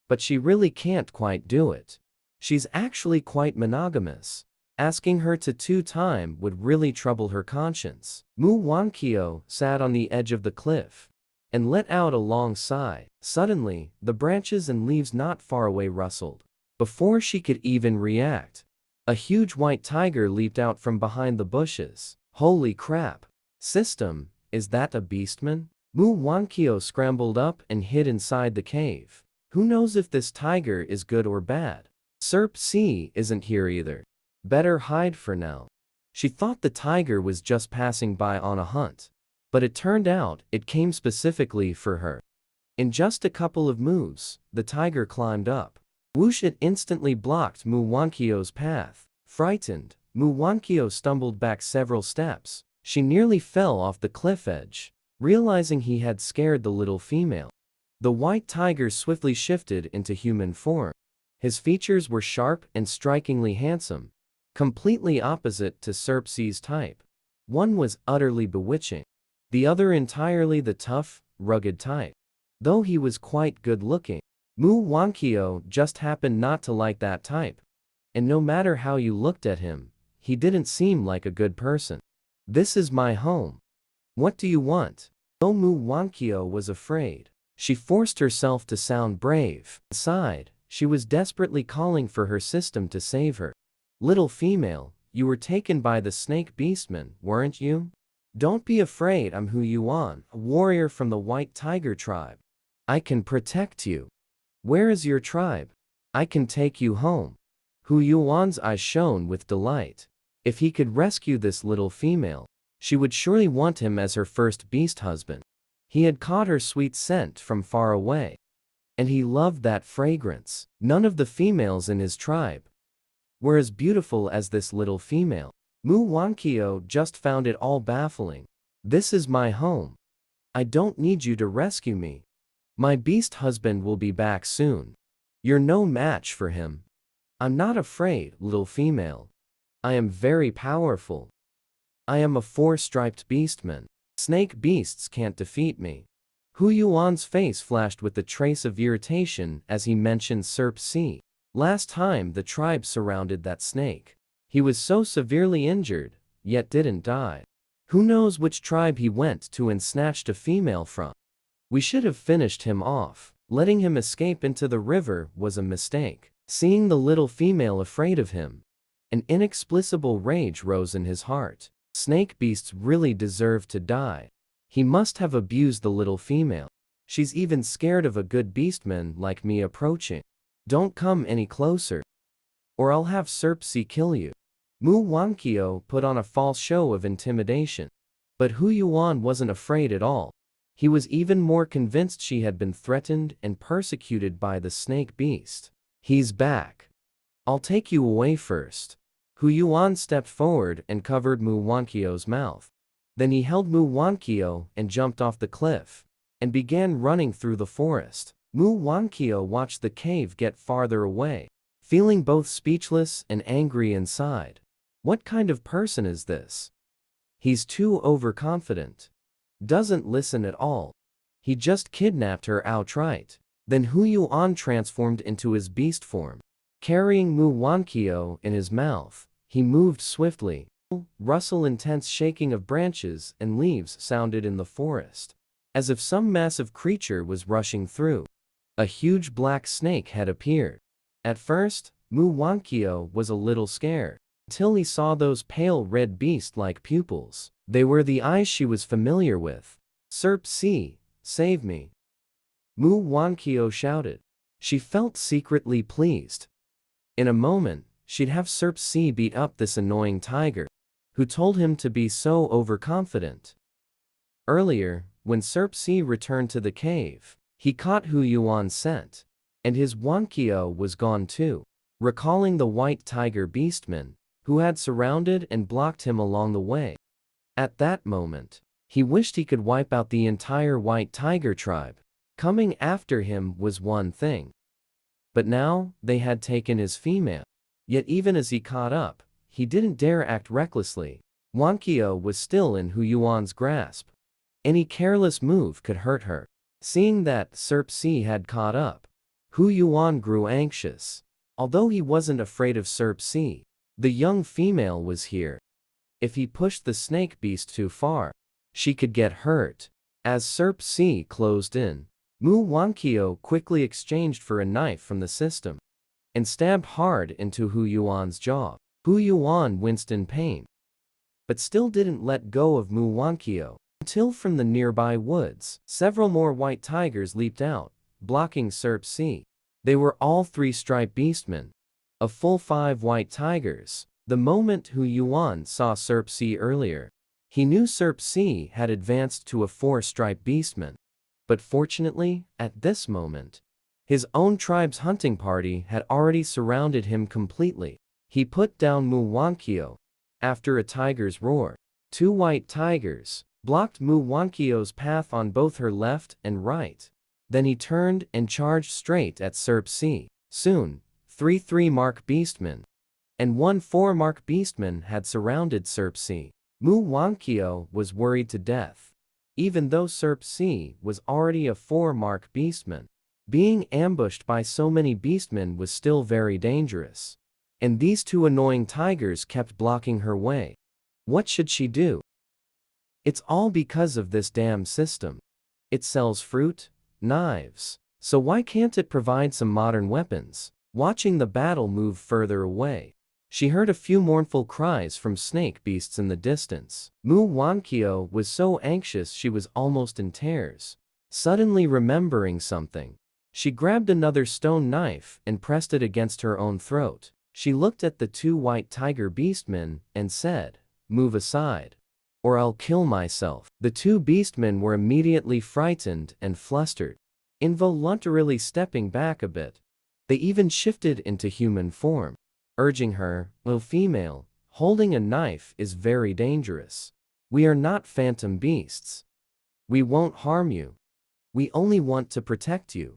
But she really can't quite do it. She's actually quite monogamous. Asking her to two-time would really trouble her conscience. Mu Wankyo sat on the edge of the cliff and let out a long sigh. Suddenly, the branches and leaves not far away rustled. Before she could even react, a huge white tiger leaped out from behind the bushes. Holy crap! System, is that a beastman? Mu Wankyo scrambled up and hid inside the cave. Who knows if this tiger is good or bad? Serp Si isn't here either. Better hide for now. She thought the tiger was just passing by on a hunt. But it turned out it came specifically for her. In just a couple of moves, the tiger climbed up. Whoosh! It instantly blocked Mu Wankyo's path. Frightened, Mu Wankyo stumbled back several steps. She nearly fell off the cliff edge, realizing he had scared the little female. The white tiger swiftly shifted into human form. His features were sharp and strikingly handsome, completely opposite to Serp Si's type. One was utterly bewitching, the other entirely the tough, rugged type. Though he was quite good-looking, Mu Wankyo just happened not to like that type. And no matter how you looked at him, he didn't seem like a good person. This is my home. What do you want? Though Mu Wankyo was afraid, she forced herself to sound brave. Inside, she was desperately calling for her system to save her. Little female, you were taken by the snake beastman, weren't you? Don't be afraid, I'm Hu Yuan, a warrior from the White Tiger tribe. I can protect you. Where is your tribe? I can take you home. Hu Yuan's eyes shone with delight. If he could rescue this little female, she would surely want him as her first beast husband. He had caught her sweet scent from far away, and he loved that fragrance. None of the females in his tribe were as beautiful as this little female. Mu Wankyo just found it all baffling. This is my home. I don't need you to rescue me. My beast husband will be back soon. You're no match for him. I'm not afraid, little female. I am very powerful. I am a 4-striped beastman. Snake beasts can't defeat me. Hu Yuan's face flashed with a trace of irritation as he mentioned Serp Si. Last time the tribe surrounded that snake, he was so severely injured, yet didn't die. Who knows which tribe he went to and snatched a female from? We should have finished him off. Letting him escape into the river was a mistake. Seeing the little female afraid of him, an inexplicable rage rose in his heart. Snake beasts really deserve to die. He must have abused the little female. She's even scared of a good beastman like me approaching. Don't come any closer, or I'll have Serpsi kill you. Mu Wankyo put on a false show of intimidation. But Hu Yuan wasn't afraid at all. He was even more convinced she had been threatened and persecuted by the snake beast. He's back. I'll take you away first. Hu Yuan stepped forward and covered Mu Wankyo's mouth. Then he held Mu Wankyo and jumped off the cliff, and began running through the forest. Mu Wankyo watched the cave get farther away, feeling both speechless and angry inside. What kind of person is this? He's too overconfident. Doesn't listen at all. He just kidnapped her outright. Then Hu Yuan transformed into his beast form. Carrying Mu Wankyo in his mouth, he moved swiftly. Rustle intense shaking of branches and leaves sounded in the forest, as if some massive creature was rushing through. A huge black snake had appeared. At first, Mu Wankyo was a little scared, until he saw those pale red beast-like pupils. They were the eyes she was familiar with. Serpsi, save me! Mu Wankyo shouted. She felt secretly pleased. In a moment, she'd have Serpsi beat up this annoying tiger, who told him to be so overconfident. Earlier, when Serpsi returned to the cave, he caught Hu Yuan's scent, and his Wankyo was gone too. Recalling the white tiger beastman, who had surrounded and blocked him along the way. At that moment, he wished he could wipe out the entire white tiger tribe. Coming after him was one thing, but now they had taken his female. Yet even as he caught up, he didn't dare act recklessly. Wankyo was still in Hu Yuan's grasp. Any careless move could hurt her. Seeing that Serpsi had caught up, Hu Yuan grew anxious. Although he wasn't afraid of Serpsi, the young female was here. If he pushed the snake beast too far, she could get hurt. As Serpsi closed in, Mu Wankyo quickly exchanged for a knife from the system and stabbed hard into Hu Yuan's jaw. Hu Yuan winced in pain, but still didn't let go of Mu Wankyo, until from the nearby woods, several more white tigers leaped out, blocking Serpsi. They were all 3 striped beastmen, a full 5 white tigers. The moment Hu Yuan saw Serpsi earlier, he knew Serpsi had advanced to a 4-striped beastman. But fortunately, at this moment, his own tribe's hunting party had already surrounded him completely. He put down Mu Wankyo. After a tiger's roar, 2 white tigers blocked Mu Wankyo's path on both her left and right. Then he turned and charged straight at Serpsi. Soon, 3 3-mark beastmen and 1 4-mark beastman had surrounded Serpsi. Mu Wankyo was worried to death. Even though Serpsi was already a 4-mark beastman, being ambushed by so many beastmen was still very dangerous. And these 2 annoying tigers kept blocking her way. What should she do? It's all because of this damn system. It sells fruit, knives. So why can't it provide some modern weapons? Watching the battle move further away, she heard a few mournful cries from snake beasts in the distance. Mu Wankyo was so anxious she was almost in tears. Suddenly remembering something, she grabbed another stone knife and pressed it against her own throat. She looked at the 2 white tiger beastmen and said, "Move aside, or I'll kill myself." The 2 beastmen were immediately frightened and flustered, involuntarily stepping back a bit. They even shifted into human form, urging her, "Oh female, holding a knife is very dangerous. We are not phantom beasts. We won't harm you. We only want to protect you."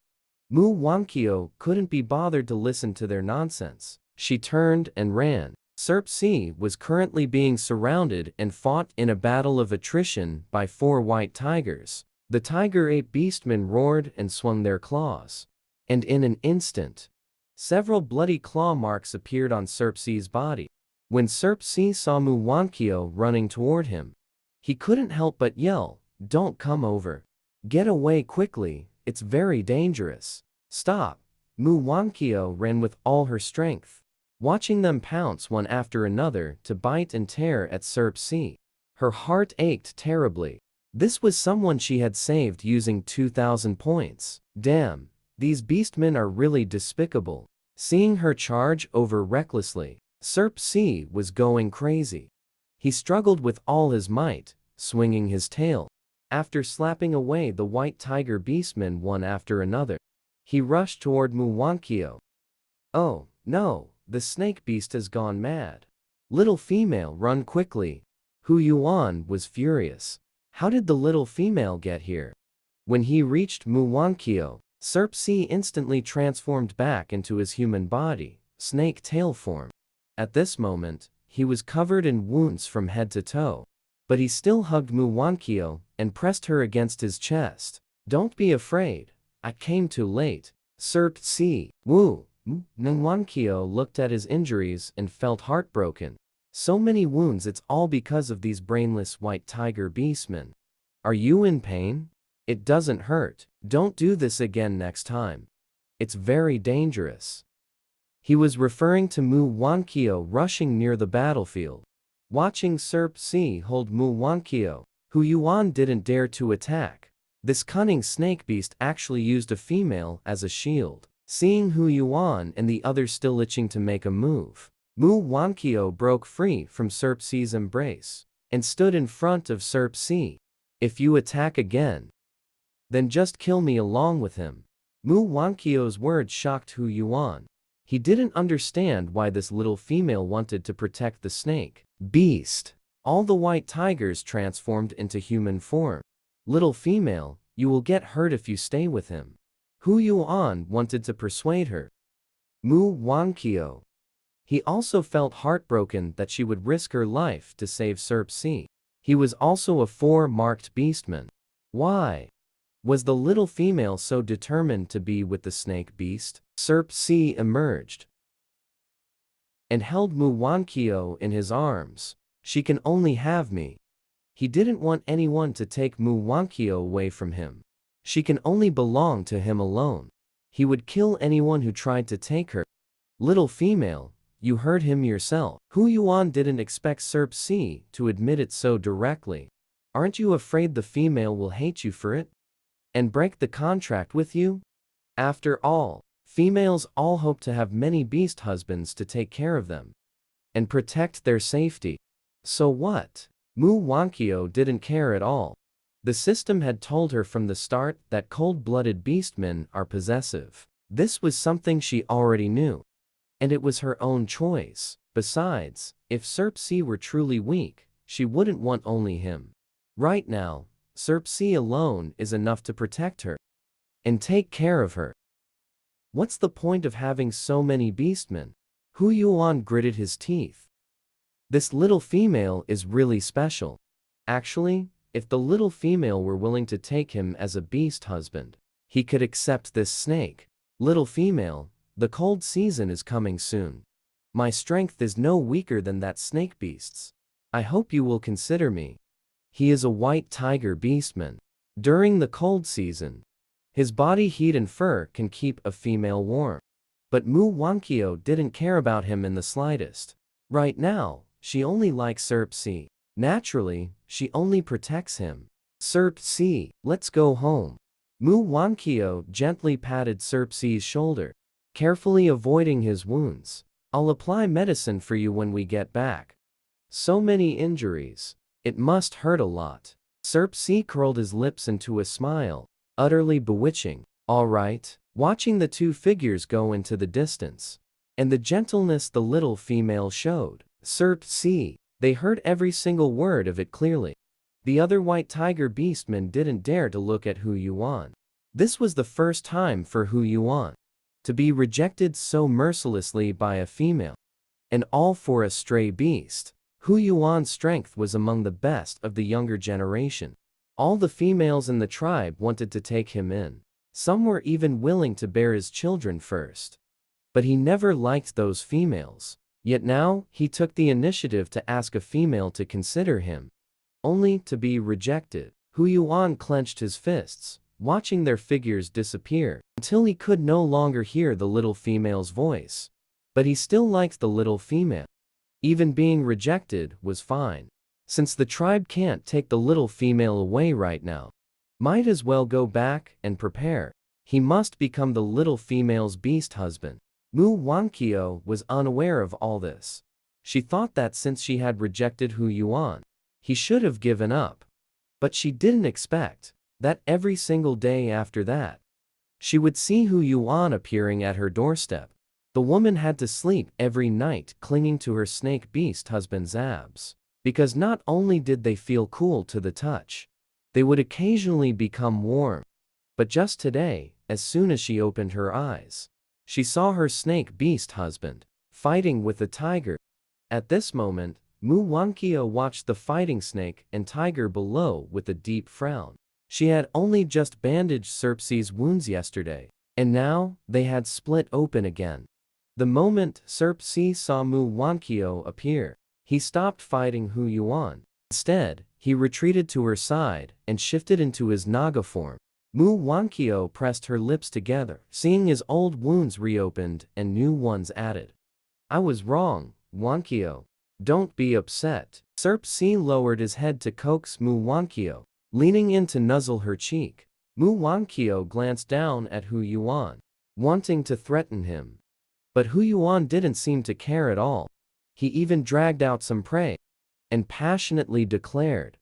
Mu Wankyo couldn't be bothered to listen to their nonsense. She turned and ran. Serpsi was currently being surrounded and fought in a battle of attrition by 4 white tigers. The tiger-ape beastmen roared and swung their claws. And in an instant, several bloody claw marks appeared on Serpsi's body. When Serpsi saw Mu Wankyo running toward him, he couldn't help but yell, "Don't come over. Get away quickly, it's very dangerous." "Stop!" Mu Wankyo ran with all her strength, watching them pounce one after another to bite and tear at Serpsi. Her heart ached terribly. This was someone she had saved using 2,000 points. Damn, these beastmen are really despicable. Seeing her charge over recklessly, Serp C was going crazy. He struggled with all his might, swinging his tail. After slapping away the white tiger beastmen one after another, he rushed toward Muwankyo. Oh, no, the snake beast has gone mad. Little female, run quickly. Hu Yuan was furious. How did the little female get here? When he reached Muwankyo, Serp C instantly transformed back into his human body, snake tail form. At this moment, he was covered in wounds from head to toe. But he still hugged Muwankyo and pressed her against his chest. Don't be afraid. I came too late. Serp C. Woo. Muwankyo looked at his injuries and felt heartbroken. So many wounds, it's all because of these brainless white tiger beastmen. Are you in pain? It doesn't hurt. Don't do this again next time. It's very dangerous. He was referring to Muwankyo rushing near the battlefield. Watching Serp C hold Muwankyo, Hu Yuan didn't dare to attack. This cunning snake beast actually used a female as a shield. Seeing Hu Yuan and the others still itching to make a move, Muwankyo broke free from Serp C's embrace and stood in front of Serp C. If you attack again, then just kill me along with him. Muwankyo's words shocked Hu Yuan. He didn't understand why this little female wanted to protect the snake beast. All the white tigers transformed into human form. Little female, you will get hurt if you stay with him. Hu Yuan wanted to persuade her. Muwankyo. He also felt heartbroken that she would risk her life to save Serp C. He was also a 4-marked beastman. Why was the little female so determined to be with the snake beast? Serp C emerged and held Muwankyo in his arms. She can only have me. He didn't want anyone to take Muwankyo away from him. She can only belong to him alone. He would kill anyone who tried to take her. Little female, you heard him yourself. Hu Yuan didn't expect Serp C to admit it so directly. Aren't you afraid the female will hate you for it? And break the contract with you? After all, females all hope to have many beast husbands to take care of them and protect their safety. So what? Muwankyo didn't care at all. The system had told her from the start that cold-blooded beastmen are possessive. This was something she already knew. And it was her own choice. Besides, if Serp C were truly weak, she wouldn't want only him. Right now, Serp C alone is enough to protect her and take care of her. What's the point of having so many beastmen? Hu Yuan gritted his teeth. This little female is really special. Actually, if the little female were willing to take him as a beast husband, he could accept this snake. Little female, the cold season is coming soon. My strength is no weaker than that snake beast's. I hope you will consider me. He is a white tiger beastman. During the cold season, his body heat and fur can keep a female warm. But Muwankyo didn't care about him in the slightest. Right now, she only likes Serp C. Naturally, she only protects him. Serp C, let's go home. Muwankyo gently patted Serp C's shoulder, carefully avoiding his wounds. I'll apply medicine for you when we get back. So many injuries. It must hurt a lot. Serp C curled his lips into a smile, utterly bewitching. All right. Watching the two figures go into the distance, and the gentleness the little female showed, Serp C, they heard every single word of it clearly. The other white tiger beastmen didn't dare to look at Hu Yuan. This was the first time for Hu Yuan to be rejected so mercilessly by a female, and all for a stray beast. Hu Yuan's strength was among the best of the younger generation. All the females in the tribe wanted to take him in. Some were even willing to bear his children first. But he never liked those females. Yet now, he took the initiative to ask a female to consider him, only to be rejected. Hu Yuan clenched his fists, watching their figures disappear, until he could no longer hear the little female's voice. But he still liked the little female. Even being rejected was fine. Since the tribe can't take the little female away right now, might as well go back and prepare. He must become the little female's beast husband. Mu Wankyo was unaware of all this. She thought that since she had rejected Hu Yuan, he should have given up. But she didn't expect that every single day after that, she would see Hu Yuan appearing at her doorstep. The woman had to sleep every night clinging to her snake beast husband's abs, because not only did they feel cool to the touch, they would occasionally become warm. But just today, as soon as she opened her eyes, she saw her snake beast husband fighting with the tiger. At this moment, Mu Wankyo watched the fighting snake and tiger below with a deep frown. She had only just bandaged Serpsi's wounds yesterday, and now they had split open again. The moment Serpsi saw Mu Wankyo appear, he stopped fighting Hu Yuan. Instead, he retreated to her side and shifted into his Naga form. Mu Wankyo pressed her lips together, seeing his old wounds reopened and new ones added. I was wrong, Wankyo. Don't be upset. Serpsi lowered his head to coax Mu Wankyo, leaning in to nuzzle her cheek. Mu Wankyo glanced down at Hu Yuan, wanting to threaten him. But Hu Yuan didn't seem to care at all. He even dragged out some prey and passionately declared,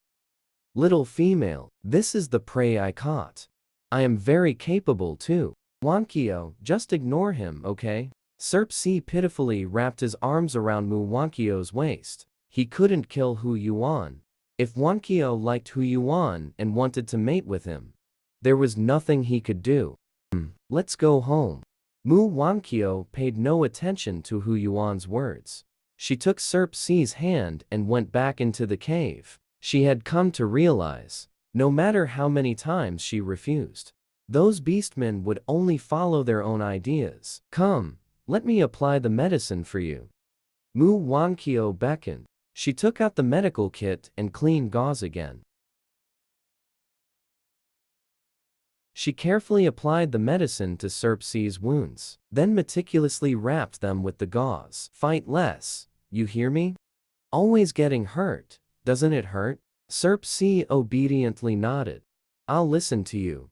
"Little female, this is the prey I caught. I am very capable too. Wankyo, just ignore him, okay?" Serpsi pitifully wrapped his arms around Mu Wankyo's waist. He couldn't kill Hu Yuan. If Wankyo liked Hu Yuan and wanted to mate with him, there was nothing he could do. Let's go home. Mu Wankyo paid no attention to Hu Yuan's words. She took Serpsi's hand and went back into the cave. She had come to realize, no matter how many times she refused, those beastmen would only follow their own ideas. Come, let me apply the medicine for you. Mu Wankyo beckoned. She took out the medical kit and clean gauze again. She carefully applied the medicine to Serpsi's wounds, then meticulously wrapped them with the gauze. Fight less, you hear me? Always getting hurt, doesn't it hurt? Serpsi obediently nodded. I'll listen to you.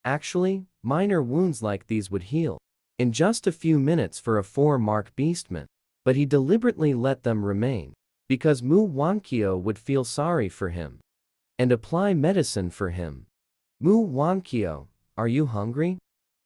Actually, minor wounds like these would heal in just a few minutes for a 4-mark beastman. But he deliberately let them remain, because Mu Wankyo would feel sorry for him and apply medicine for him. Mu Wankyo, are you hungry?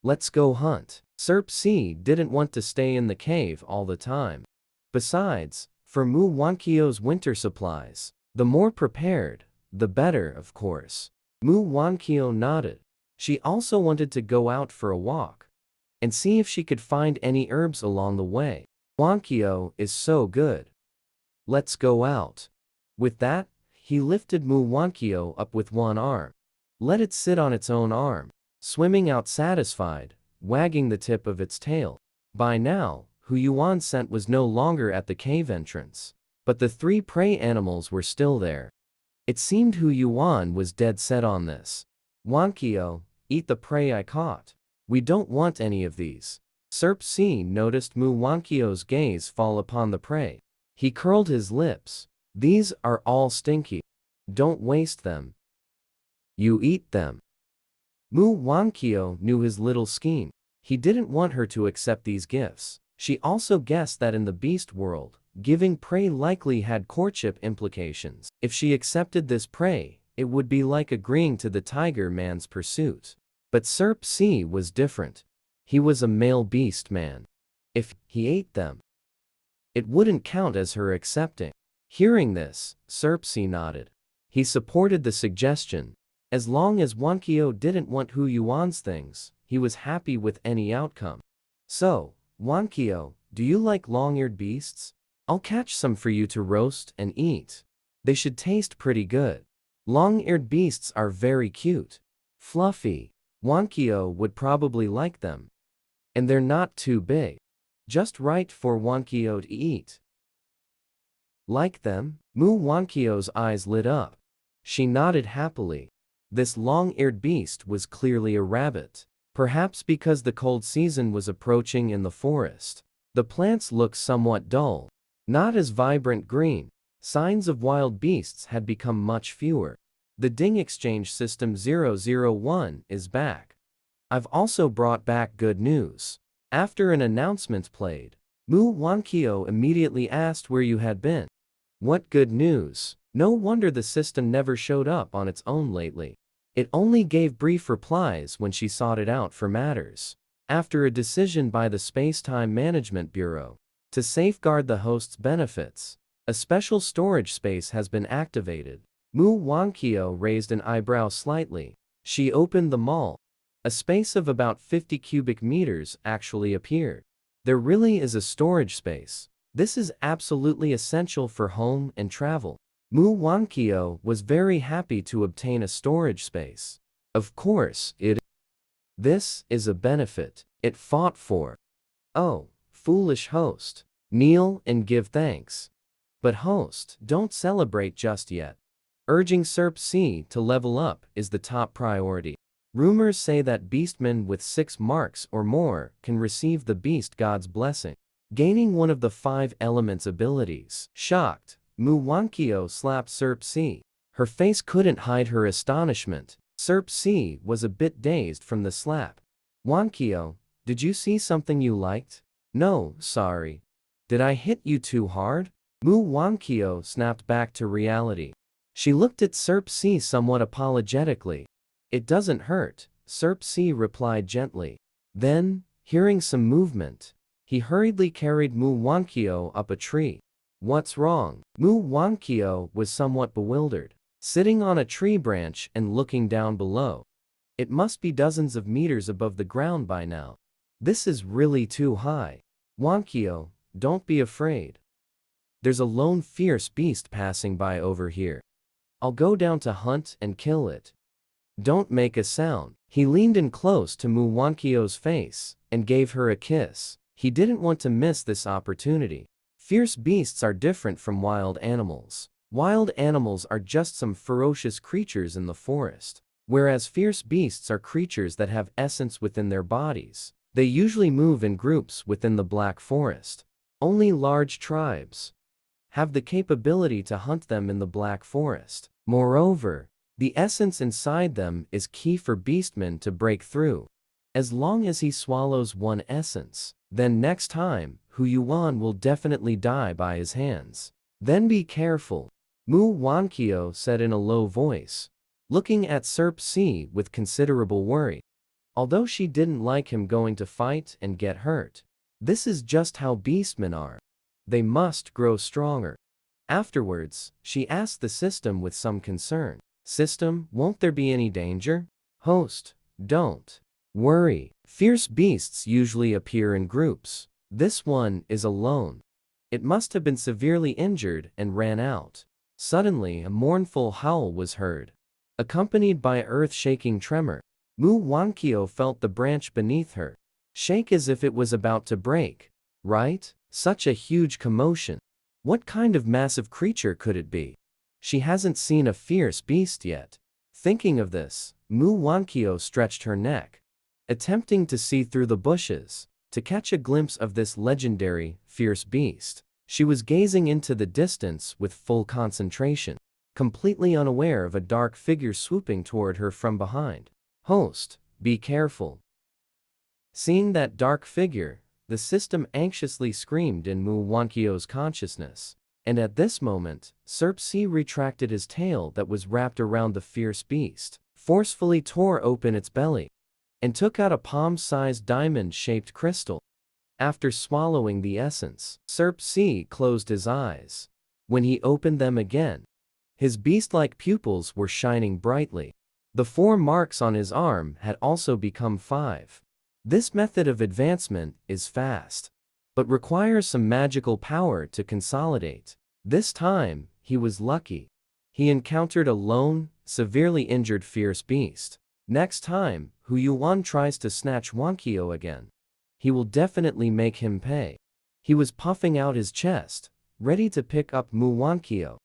Let's go hunt. Serpsi didn't want to stay in the cave all the time. Besides, for Mu Wankyo's winter supplies, the more prepared, the better, of course. Mu Wankyo nodded. She also wanted to go out for a walk and see if she could find any herbs along the way. Wankyo is so good. Let's go out. With that, he lifted Mu Wankyo up with one arm. Let it sit on its own arm, swimming out satisfied, wagging the tip of its tail. By now, Hu Yuan's scent was no longer at the cave entrance, but the 3 prey animals were still there. It seemed Hu Yuan was dead set on this. Wankyo, eat the prey I caught. We don't want any of these. Serpsi noticed Mu Wankyo's gaze fall upon the prey. He curled his lips. These are all stinky. Don't waste them. You eat them. Mu Wankyo knew his little scheme. He didn't want her to accept these gifts. She also guessed that in the beast world, giving prey likely had courtship implications. If she accepted this prey, it would be like agreeing to the tiger man's pursuit. But Serpsi was different. He was a male beast man. If he ate them, it wouldn't count as her accepting. Hearing this, Serpsi nodded. He supported the suggestion. As long as Wankyo didn't want Hu Yuan's things, he was happy with any outcome. So, Wankyo, do you like long-eared beasts? I'll catch some for you to roast and eat. They should taste pretty good. Long-eared beasts are very cute. Fluffy. Wankyo would probably like them. And they're not too big. Just right for Wankyo to eat. Like them? Mu Wankyo's eyes lit up. She nodded happily. This long-eared beast was clearly a rabbit. Perhaps because the cold season was approaching in the forest. The plants looked somewhat dull, not as vibrant green. Signs of wild beasts had become much fewer. The Ding Exchange System 001 is back. I've also brought back good news. After an announcement played, Mu Wankyo immediately asked where you had been. What good news? No wonder the system never showed up on its own lately. It only gave brief replies when she sought it out for matters. After a decision by the Space-Time Management Bureau to safeguard the host's benefits, a special storage space has been activated. Mu Wankyo raised an eyebrow slightly. She opened the mall. A space of about 50 cubic meters actually appeared. There really is a storage space. This is absolutely essential for home and travel. Mu Wankyo was very happy to obtain a storage space. Of course, this is a benefit it fought for. Oh, foolish host. Kneel and give thanks. But host, don't celebrate just yet. Urging Serp C to level up is the top priority. Rumors say that Beastmen with 6 marks or more can receive the Beast God's blessing, gaining one of the 5 elements abilities. Shocked, Mu Wankyo slapped Serp C. Her face couldn't hide her astonishment. Serp C was a bit dazed from the slap. Wankyo, did you see something you liked? No, sorry. Did I hit you too hard? Mu Wankyo snapped back to reality. She looked at Serp C somewhat apologetically. It doesn't hurt, Serp C replied gently. Then, hearing some movement, he hurriedly carried Mu Wankyo up a tree. What's wrong? Mu Wankyo was somewhat bewildered, sitting on a tree branch and looking down below. It must be dozens of meters above the ground by now. This is really too high. Wankyo, don't be afraid. There's a lone fierce beast passing by over here. I'll go down to hunt and kill it. Don't make a sound. He leaned in close to Mu Wankyo's face and gave her a kiss. He didn't want to miss this opportunity. Fierce beasts are different from wild animals. Wild animals are just some ferocious creatures in the forest, whereas fierce beasts are creatures that have essence within their bodies. They usually move in groups within the Black Forest. Only large tribes have the capability to hunt them in the Black Forest. Moreover, the essence inside them is key for Beastman to break through. As long as he swallows one essence, then next time, Hu Yuan will definitely die by his hands. Then be careful, Mu Wankyo said in a low voice, looking at Serp C with considerable worry. Although she didn't like him going to fight and get hurt, this is just how Beastmen are. They must grow stronger. Afterwards, she asked the system with some concern. System, won't there be any danger? Host, don't worry. Fierce beasts usually appear in groups. This one is alone. It must have been severely injured and ran out. Suddenly, a mournful howl was heard, accompanied by an earth-shaking tremor. Mu Wankyo felt the branch beneath her shake as if it was about to break. Right? Such a huge commotion. What kind of massive creature could it be? She hasn't seen a fierce beast yet. Thinking of this, Mu Wankyo stretched her neck, attempting to see through the bushes, to catch a glimpse of this legendary, fierce beast. She was gazing into the distance with full concentration, completely unaware of a dark figure swooping toward her from behind. Host, be careful. Seeing that dark figure, the system anxiously screamed in Mu Wankyo's consciousness. And at this moment, Serp C retracted his tail that was wrapped around the fierce beast, forcefully tore open its belly, and took out a palm-sized diamond-shaped crystal. After swallowing the essence, Serp C closed his eyes. When he opened them again, his beast-like pupils were shining brightly. The 4 marks on his arm had also become 5. This method of advancement is fast, but requires some magical power to consolidate. This time, he was lucky. He encountered a lone, severely injured fierce beast. Next time, Hu Yuan tries to snatch Wankyo again, he will definitely make him pay. He was puffing out his chest, ready to pick up Mu Wankyo.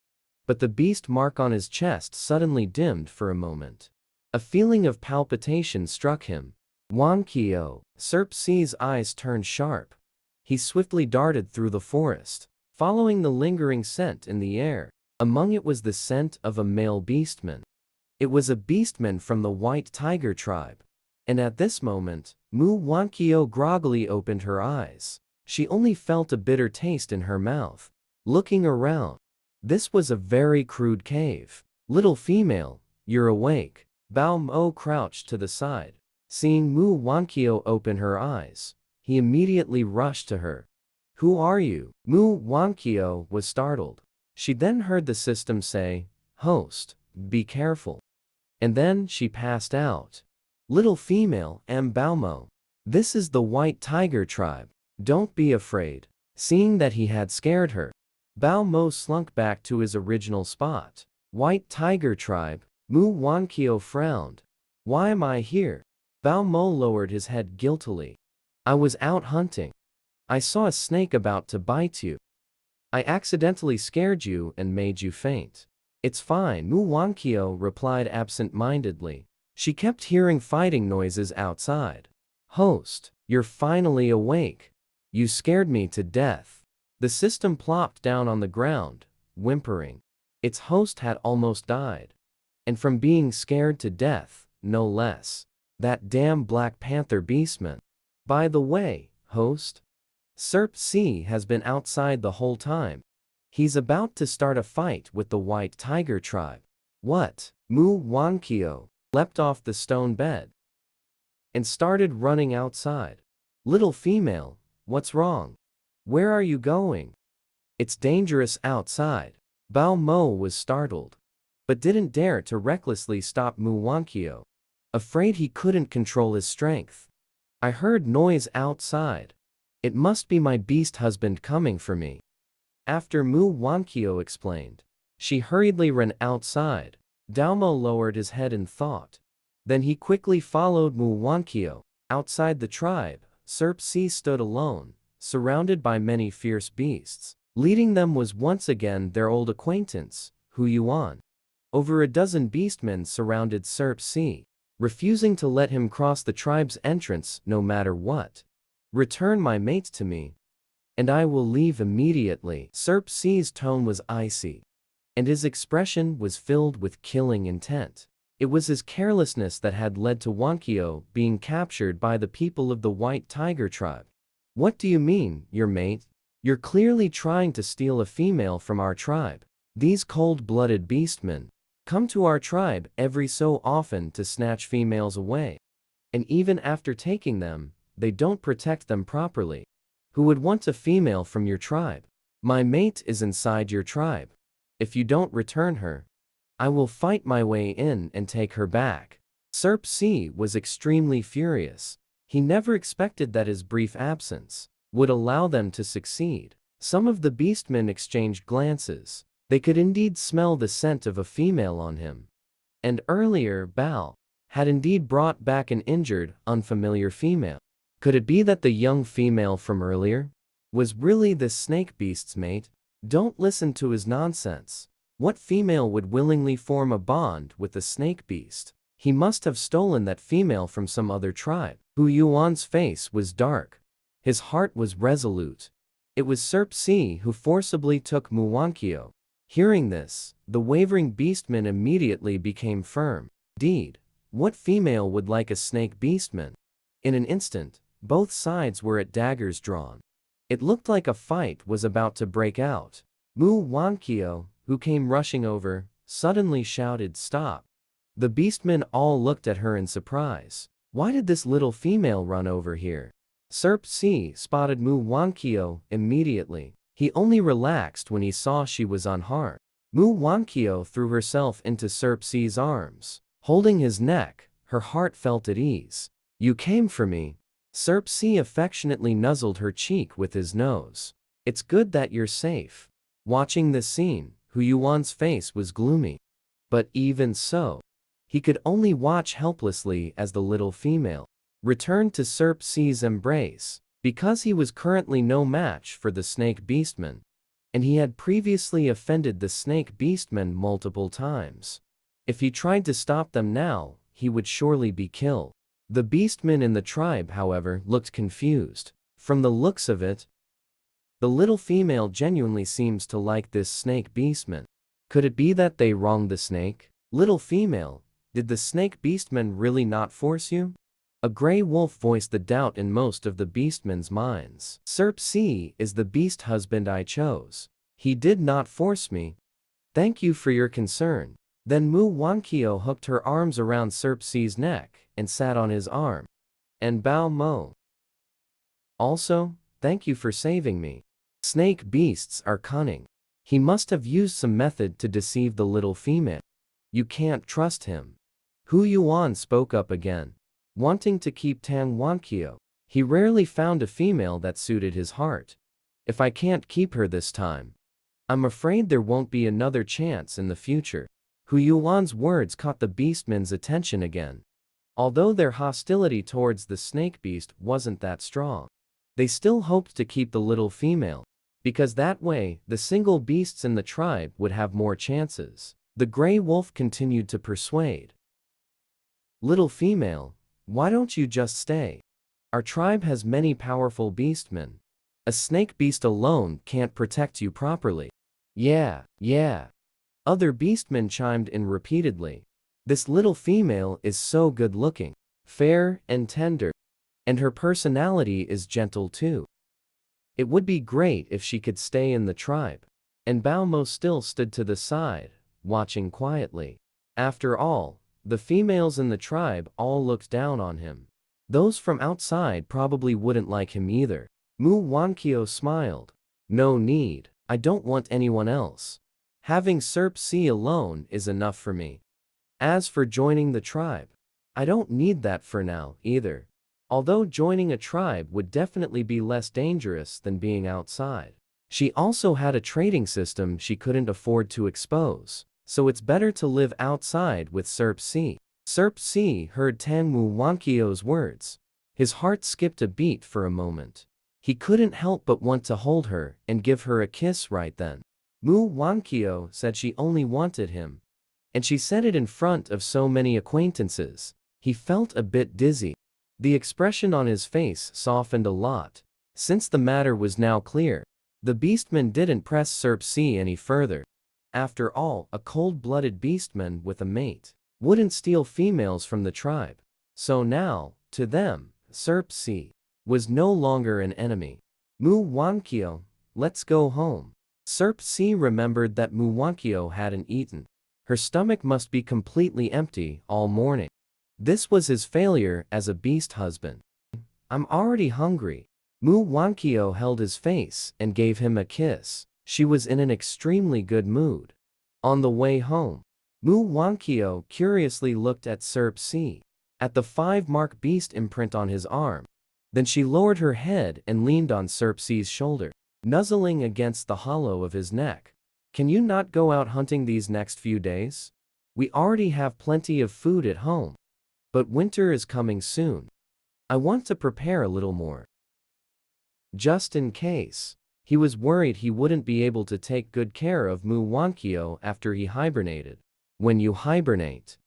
But the beast mark on his chest suddenly dimmed for a moment. A feeling of palpitation struck him. Wankyo, Serp C's eyes turned sharp. He swiftly darted through the forest, following the lingering scent in the air. Among it was the scent of a male beastman. It was a beastman from the white tiger tribe. And at this moment, Mu Wankyo groggily opened her eyes. She only felt a bitter taste in her mouth. Looking around, this was a very crude cave. Little female, you're awake. Bao Mo crouched to the side. Seeing Mu Wankyo open her eyes, he immediately rushed to her. Who are you? Mu Wankyo was startled. She then heard the system say, host, be careful. And then she passed out. Little female, Bao Mo. This is the white tiger tribe. Don't be afraid. Seeing that he had scared her, Bao Mo slunk back to his original spot. White tiger tribe. Mu Wankyo frowned. Why am I here? Bao Mo lowered his head guiltily. I was out hunting. I saw a snake about to bite you. I accidentally scared you and made you faint. It's fine, Mu Wankyo replied absent-mindedly. She kept hearing fighting noises outside. Host, you're finally awake. You scared me to death. The system plopped down on the ground, whimpering. Its host had almost died. And from being scared to death, no less. That damn Black Panther Beastman. By the way, host, Serp C has been outside the whole time. He's about to start a fight with the white tiger tribe. What? Mu Wankyo leapt off the stone bed and started running outside. Little female, what's wrong? Where are you going? It's dangerous outside. Bao Mo was startled, but didn't dare to recklessly stop Mu Wankyo, afraid he couldn't control his strength. I heard noise outside. It must be my beast husband coming for me. After Mu Wankyo explained, she hurriedly ran outside. Daomo lowered his head in thought. Then he quickly followed Mu Wankyo. Outside the tribe, Serp C stood alone, surrounded by many fierce beasts. Leading them was once again their old acquaintance, Hu Yuan. Over a dozen beastmen surrounded Serp C, refusing to let him cross the tribe's entrance no matter what. Return my mate to me, and I will leave immediately. Serp C's tone was icy, and his expression was filled with killing intent. It was his carelessness that had led to Wankyo being captured by the people of the White Tiger tribe. What do you mean, your mate? You're clearly trying to steal a female from our tribe. These cold-blooded beastmen come to our tribe every so often to snatch females away. And even after taking them, they don't protect them properly. Who would want a female from your tribe? My mate is inside your tribe. If you don't return her, I will fight my way in and take her back. Serp C was extremely furious. He never expected that his brief absence would allow them to succeed. Some of the beastmen exchanged glances. They could indeed smell the scent of a female on him. And earlier, Bao had indeed brought back an injured, unfamiliar female. Could it be that the young female from earlier was really this snake beast's mate? Don't listen to his nonsense. What female would willingly form a bond with the snake beast? He must have stolen that female from some other tribe. Hu Yuan's face was dark. His heart was resolute. It was Serp C who forcibly took Mu Wankyo. Hearing this, the wavering beastman immediately became firm. Indeed, what female would like a snake beastman? In an instant, both sides were at daggers drawn. It looked like a fight was about to break out. Mu Wankyo, who came rushing over, suddenly shouted, "Stop!" The beastmen all looked at her in surprise. Why did this little female run over here? Serp C spotted Mu Wankyo immediately. He only relaxed when he saw she was unharmed. Mu Wankyo threw herself into Serp C's arms. Holding his neck, her heart felt at ease. You came for me. Serp C affectionately nuzzled her cheek with his nose. It's good that you're safe. Watching this scene, Hu Yuan's face was gloomy. But even so, he could only watch helplessly as the little female returned to Serp C's embrace. Because he was currently no match for the snake beastman, and he had previously offended the snake beastman multiple times. If he tried to stop them now, he would surely be killed. The beastmen in the tribe, however, looked confused. From the looks of it, The little female genuinely seems to like this snake beastman. Could it be that they wronged the snake? Little female, did the snake beastman really not force you? A gray wolf voiced the doubt in most of the beastmen's minds. Serp C is the beast husband I chose. He did not force me. Thank you for your concern. Then Mu Wankyo hooked her arms around Serp C's neck and sat on his arm. And Bao Mo. Also, thank you for saving me. Snake beasts are cunning. He must have used some method to deceive the little female. You can't trust him. Hu Yuan spoke up again. Wanting to keep Tang Wankyo, he rarely found a female that suited his heart. If I can't keep her this time, I'm afraid there won't be another chance in the future. Hu Yuan's words caught the beastmen's attention again. Although their hostility towards the snake beast wasn't that strong, they still hoped to keep the little female, because that way the single beasts in the tribe would have more chances. The gray wolf continued to persuade. Little female, why don't you just stay? Our tribe has many powerful beastmen. A snake beast alone can't protect you properly. Yeah. Other beastmen chimed in repeatedly. This little female is so good looking, fair and tender, and her personality is gentle too. It would be great if she could stay in the tribe. And Bao Mo still stood to the side, watching quietly. After all, the females in the tribe all looked down on him. Those from outside probably wouldn't like him either. Mu Wankyo smiled. No need, I don't want anyone else. Having Serp C alone is enough for me. As for joining the tribe, I don't need that for now either. Although joining a tribe would definitely be less dangerous than being outside. She also had a trading system she couldn't afford to expose. So it's better to live outside with Serp C. Serp C heard Tang Mu Wankyo's words. His heart skipped a beat for a moment. He couldn't help but want to hold her and give her a kiss right then. Mu Wankyo said she only wanted him. And she said it in front of so many acquaintances. He felt a bit dizzy. The expression on his face softened a lot. Since the matter was now clear, the beastman didn't press Serp C any further. After all, a cold-blooded beastman with a mate wouldn't steal females from the tribe. So now, to them, Serp C was no longer an enemy. Mu Wankyo, let's go home. Serp C remembered that Mu Wankyo hadn't eaten. Her stomach must be completely empty all morning. This was his failure as a beast husband. I'm already hungry. Mu Wankyo held his face and gave him a kiss. She was in an extremely good mood. On the way home, Mu Wankyo curiously looked at Serp C, at the 5-mark beast imprint on his arm. Then she lowered her head and leaned on Serp C's shoulder, nuzzling against the hollow of his neck. Can you not go out hunting these next few days? We already have plenty of food at home. But winter is coming soon. I want to prepare a little more. Just in case. He was worried he wouldn't be able to take good care of Mu Wankyo after he hibernated. When you hibernate,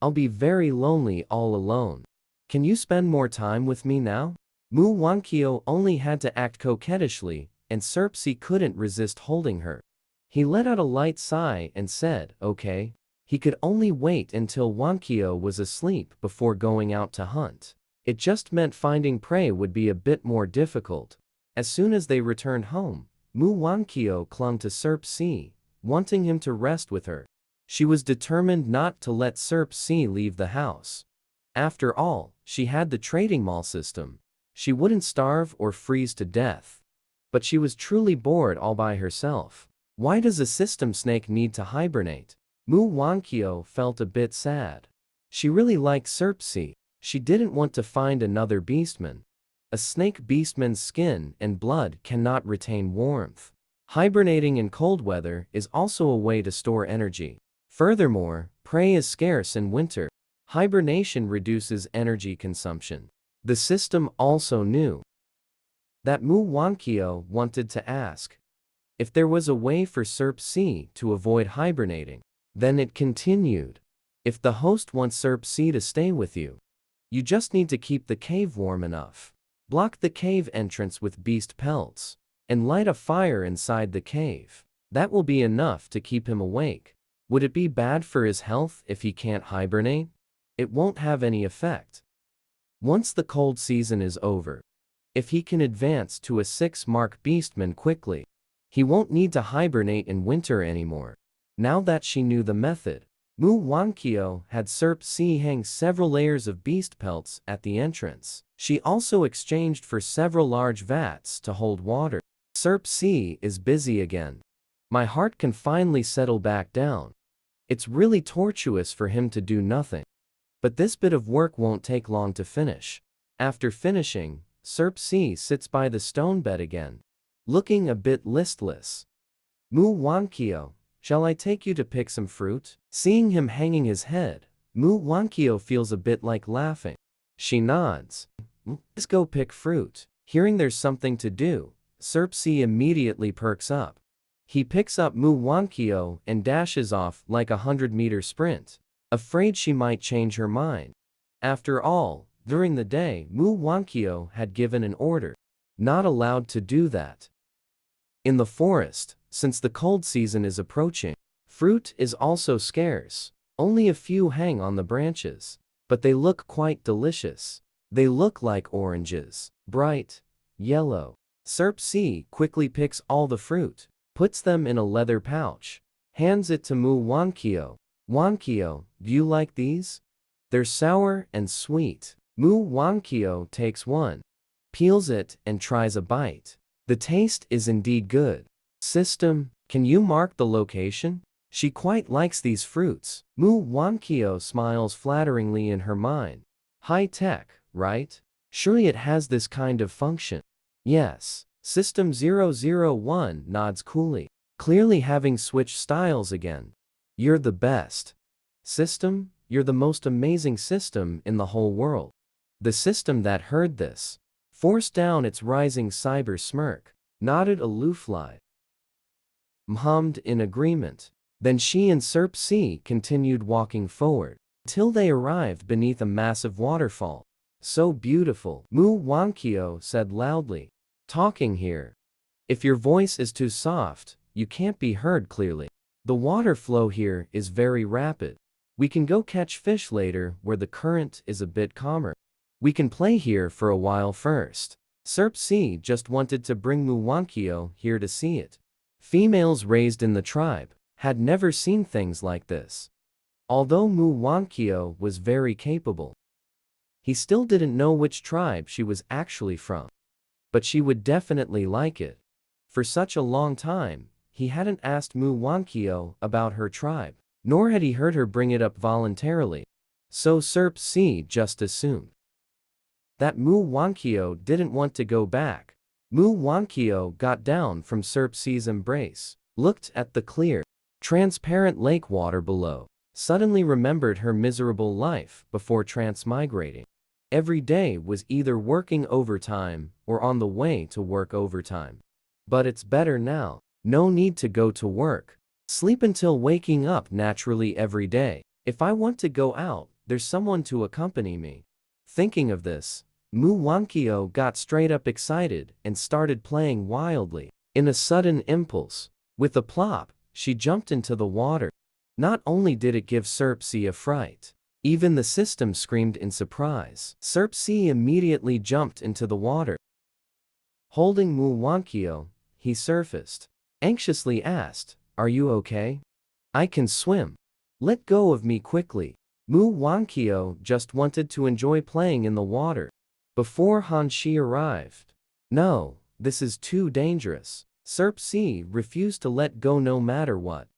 I'll be very lonely all alone. Can you spend more time with me now? Mu Wankyo only had to act coquettishly, and Serp C couldn't resist holding her. He let out a light sigh and said, okay. He could only wait until Wankyo was asleep before going out to hunt. It just meant finding prey would be a bit more difficult. As soon as they returned home, Mu Wankyo clung to Serp C, wanting him to rest with her. She was determined not to let Serp C leave the house. After all, she had the trading mall system. She wouldn't starve or freeze to death. But she was truly bored all by herself. Why does a system snake need to hibernate? Mu Wankyo felt a bit sad. She really liked Serp C. She didn't want to find another beastman. A snake beastman's skin and blood cannot retain warmth. Hibernating in cold weather is also a way to store energy. Furthermore, prey is scarce in winter. Hibernation reduces energy consumption. The system also knew that Mu Wankyo wanted to ask if there was a way for Serp C to avoid hibernating. Then it continued. If the host wants Serp C to stay with you, you just need to keep the cave warm enough. Block the cave entrance with beast pelts. and light a fire inside the cave. That will be enough to keep him awake. Would it be bad for his health if he can't hibernate? It won't have any effect. Once the cold season is over, if he can advance to a 6-mark Beastman quickly, he won't need to hibernate in winter anymore. Now that she knew the method, Mu Wankyo had Serp C hang several layers of beast pelts at the entrance. She also exchanged for several large vats to hold water. Serp C is busy again. My heart can finally settle back down. It's really tortuous for him to do nothing. But this bit of work won't take long to finish. After finishing, Serp C sits by the stone bed again, looking a bit listless. Mu Wankyo, shall I take you to pick some fruit? Seeing him hanging his head, Mu Wankyo feels a bit like laughing. She nods. Let's go pick fruit. Hearing there's something to do, Serp C immediately perks up. He picks up Mu Wankyo and dashes off like a 100-meter sprint, afraid she might change her mind. After all, during the day, Mu Wankyo had given an order, not allowed to do that. In the forest, since the cold season is approaching, fruit is also scarce. Only a few hang on the branches, but they look quite delicious. They look like oranges, bright yellow. Serp C quickly picks all the fruit, puts them in a leather pouch, hands it to Mu Wankyo. Wankyo, do you like these? They're sour and sweet. Mu Wankyo takes one, peels it and tries a bite. The taste is indeed good. System, can you mark the location? She quite likes these fruits. Mu Wankyo smiles flatteringly in her mind. High tech, right? Surely it has this kind of function. Yes. System 001 nods coolly, clearly having switched styles again. You're the best. System, you're the most amazing system in the whole world. The system that heard this forced down its rising cyber smirk, nodded aloofly, hummed in agreement. Then she and Serp C continued walking forward, till they arrived beneath a massive waterfall. So beautiful, Mu Wankyo said loudly. Talking here. If your voice is too soft, you can't be heard clearly. The water flow here is very rapid. We can go catch fish later where the current is a bit calmer. We can play here for a while first. Serp C just wanted to bring Mu Wankyo here to see it. Females raised in the tribe had never seen things like this. Although Mu Wankyo was very capable, he still didn't know which tribe she was actually from. But she would definitely like it. For such a long time, he hadn't asked Mu Wankyo about her tribe, nor had he heard her bring it up voluntarily. So Serp C just assumed that Mu Wankyo didn't want to go back. Mu Wankyo got down from Serp C's embrace, looked at the clear, transparent lake water below, suddenly remembered her miserable life before transmigrating. Every day was either working overtime or on the way to work overtime. But it's better now. No need to go to work. Sleep until waking up naturally every day. If I want to go out, there's someone to accompany me. Thinking of this, Mu Wankyo got straight up excited and started playing wildly. In a sudden impulse, with a plop, she jumped into the water. Not only did it give Serp C a fright, even the system screamed in surprise. Serp C immediately jumped into the water. Holding Mu Wankyo, he surfaced. Anxiously asked, "Are you okay?" "I can swim. Let go of me quickly." Mu Wankyo just wanted to enjoy playing in the water before Hanshi arrived. "No, this is too dangerous." Serp C refused to let go no matter what.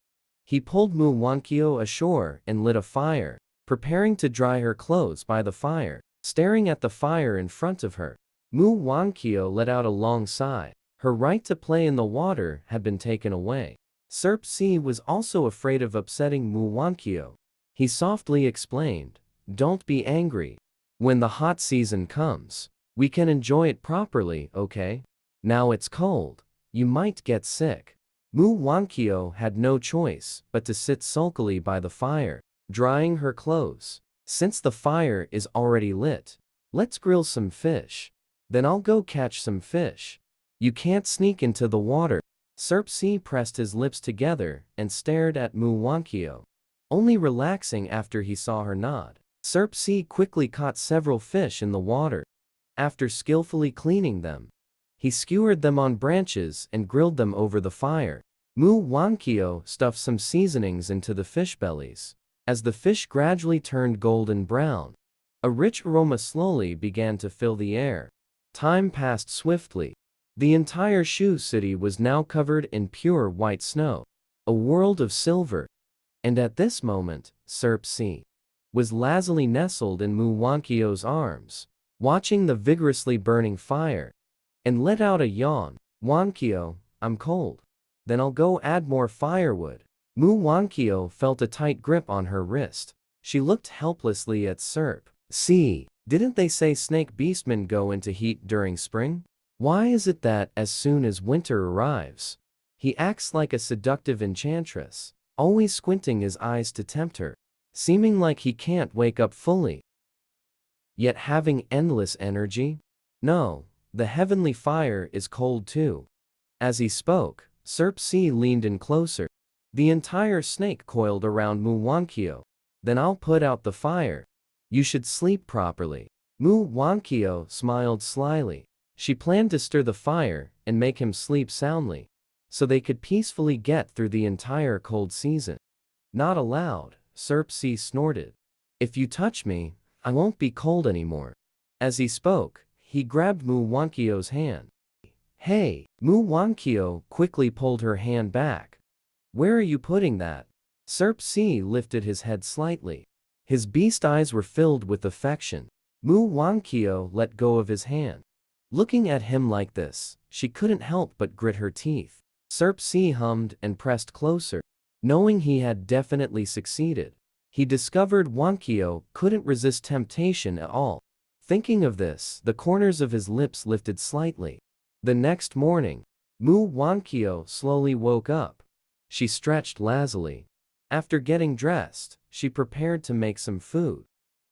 He pulled Mu Wankyo ashore and lit a fire, preparing to dry her clothes by the fire. Staring at the fire in front of her, Mu Wankyo let out a long sigh. Her right to play in the water had been taken away. Serp C was also afraid of upsetting Mu Wankyo. He softly explained, "Don't be angry. When the hot season comes, we can enjoy it properly, okay? Now it's cold. You might get sick." Mu Wankyo had no choice but to sit sulkily by the fire, drying her clothes. "Since the fire is already lit, let's grill some fish. Then I'll go catch some fish." You can't sneak into the water. Serp C pressed his lips together and stared at Muwankyo, only relaxing after he saw her nod. Serp C quickly caught several fish in the water. After skillfully cleaning them, he skewered them on branches and grilled them over the fire. Muwankyo stuffed some seasonings into the fish bellies. As the fish gradually turned golden brown, a rich aroma slowly began to fill the air. Time passed swiftly. The entire Shu city was now covered in pure white snow, a world of silver. And at this moment, Serp C was lazily nestled in Muwankyo's arms, watching the vigorously burning fire, and let out a yawn. "Wankyo, I'm cold. Then I'll go add more firewood." Muwankyo felt a tight grip on her wrist. She looked helplessly at Serp C. Didn't they say snake beastmen go into heat during spring? Why is it that as soon as winter arrives, he acts like a seductive enchantress, always squinting his eyes to tempt her, seeming like he can't wake up fully, yet having endless energy? No, the heavenly fire is cold too. As he spoke, Serp C leaned in closer. The entire snake coiled around Muwankyo. "Then I'll put out the fire. You should sleep properly." Muwankyo smiled slyly. She planned to stir the fire and make him sleep soundly, so they could peacefully get through the entire cold season. "Not allowed," Serp C snorted. "If you touch me, I won't be cold anymore." As he spoke, he grabbed Muwankyo's hand. "Hey!" Muwankyo quickly pulled her hand back. "Where are you putting that?" Serp C lifted his head slightly. His beast eyes were filled with affection. Muwankyo let go of his hand. Looking at him like this, she couldn't help but grit her teeth. Serp C hummed and pressed closer. Knowing he had definitely succeeded, he discovered Wankyo couldn't resist temptation at all. Thinking of this, the corners of his lips lifted slightly. The next morning, Muwankyo slowly woke up. She stretched lazily. After getting dressed, she prepared to make some food.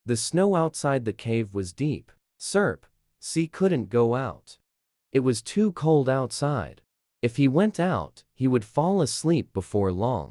The snow outside the cave was deep. Serp C couldn't go out. It was too cold outside. If he went out, he would fall asleep before long.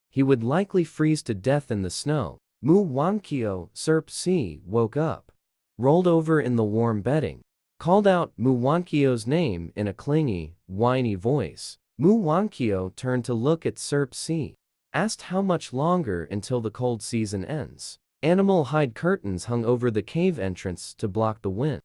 He would likely freeze to death in the snow. Muwankyo Serp C woke up, rolled over in the warm bedding, called out Muwankyo's name in a clingy, whiny voice. Muwankyo turned to look at Serp C, asked how much longer until the cold season ends. Animal hide curtains hung over the cave entrance to block the wind.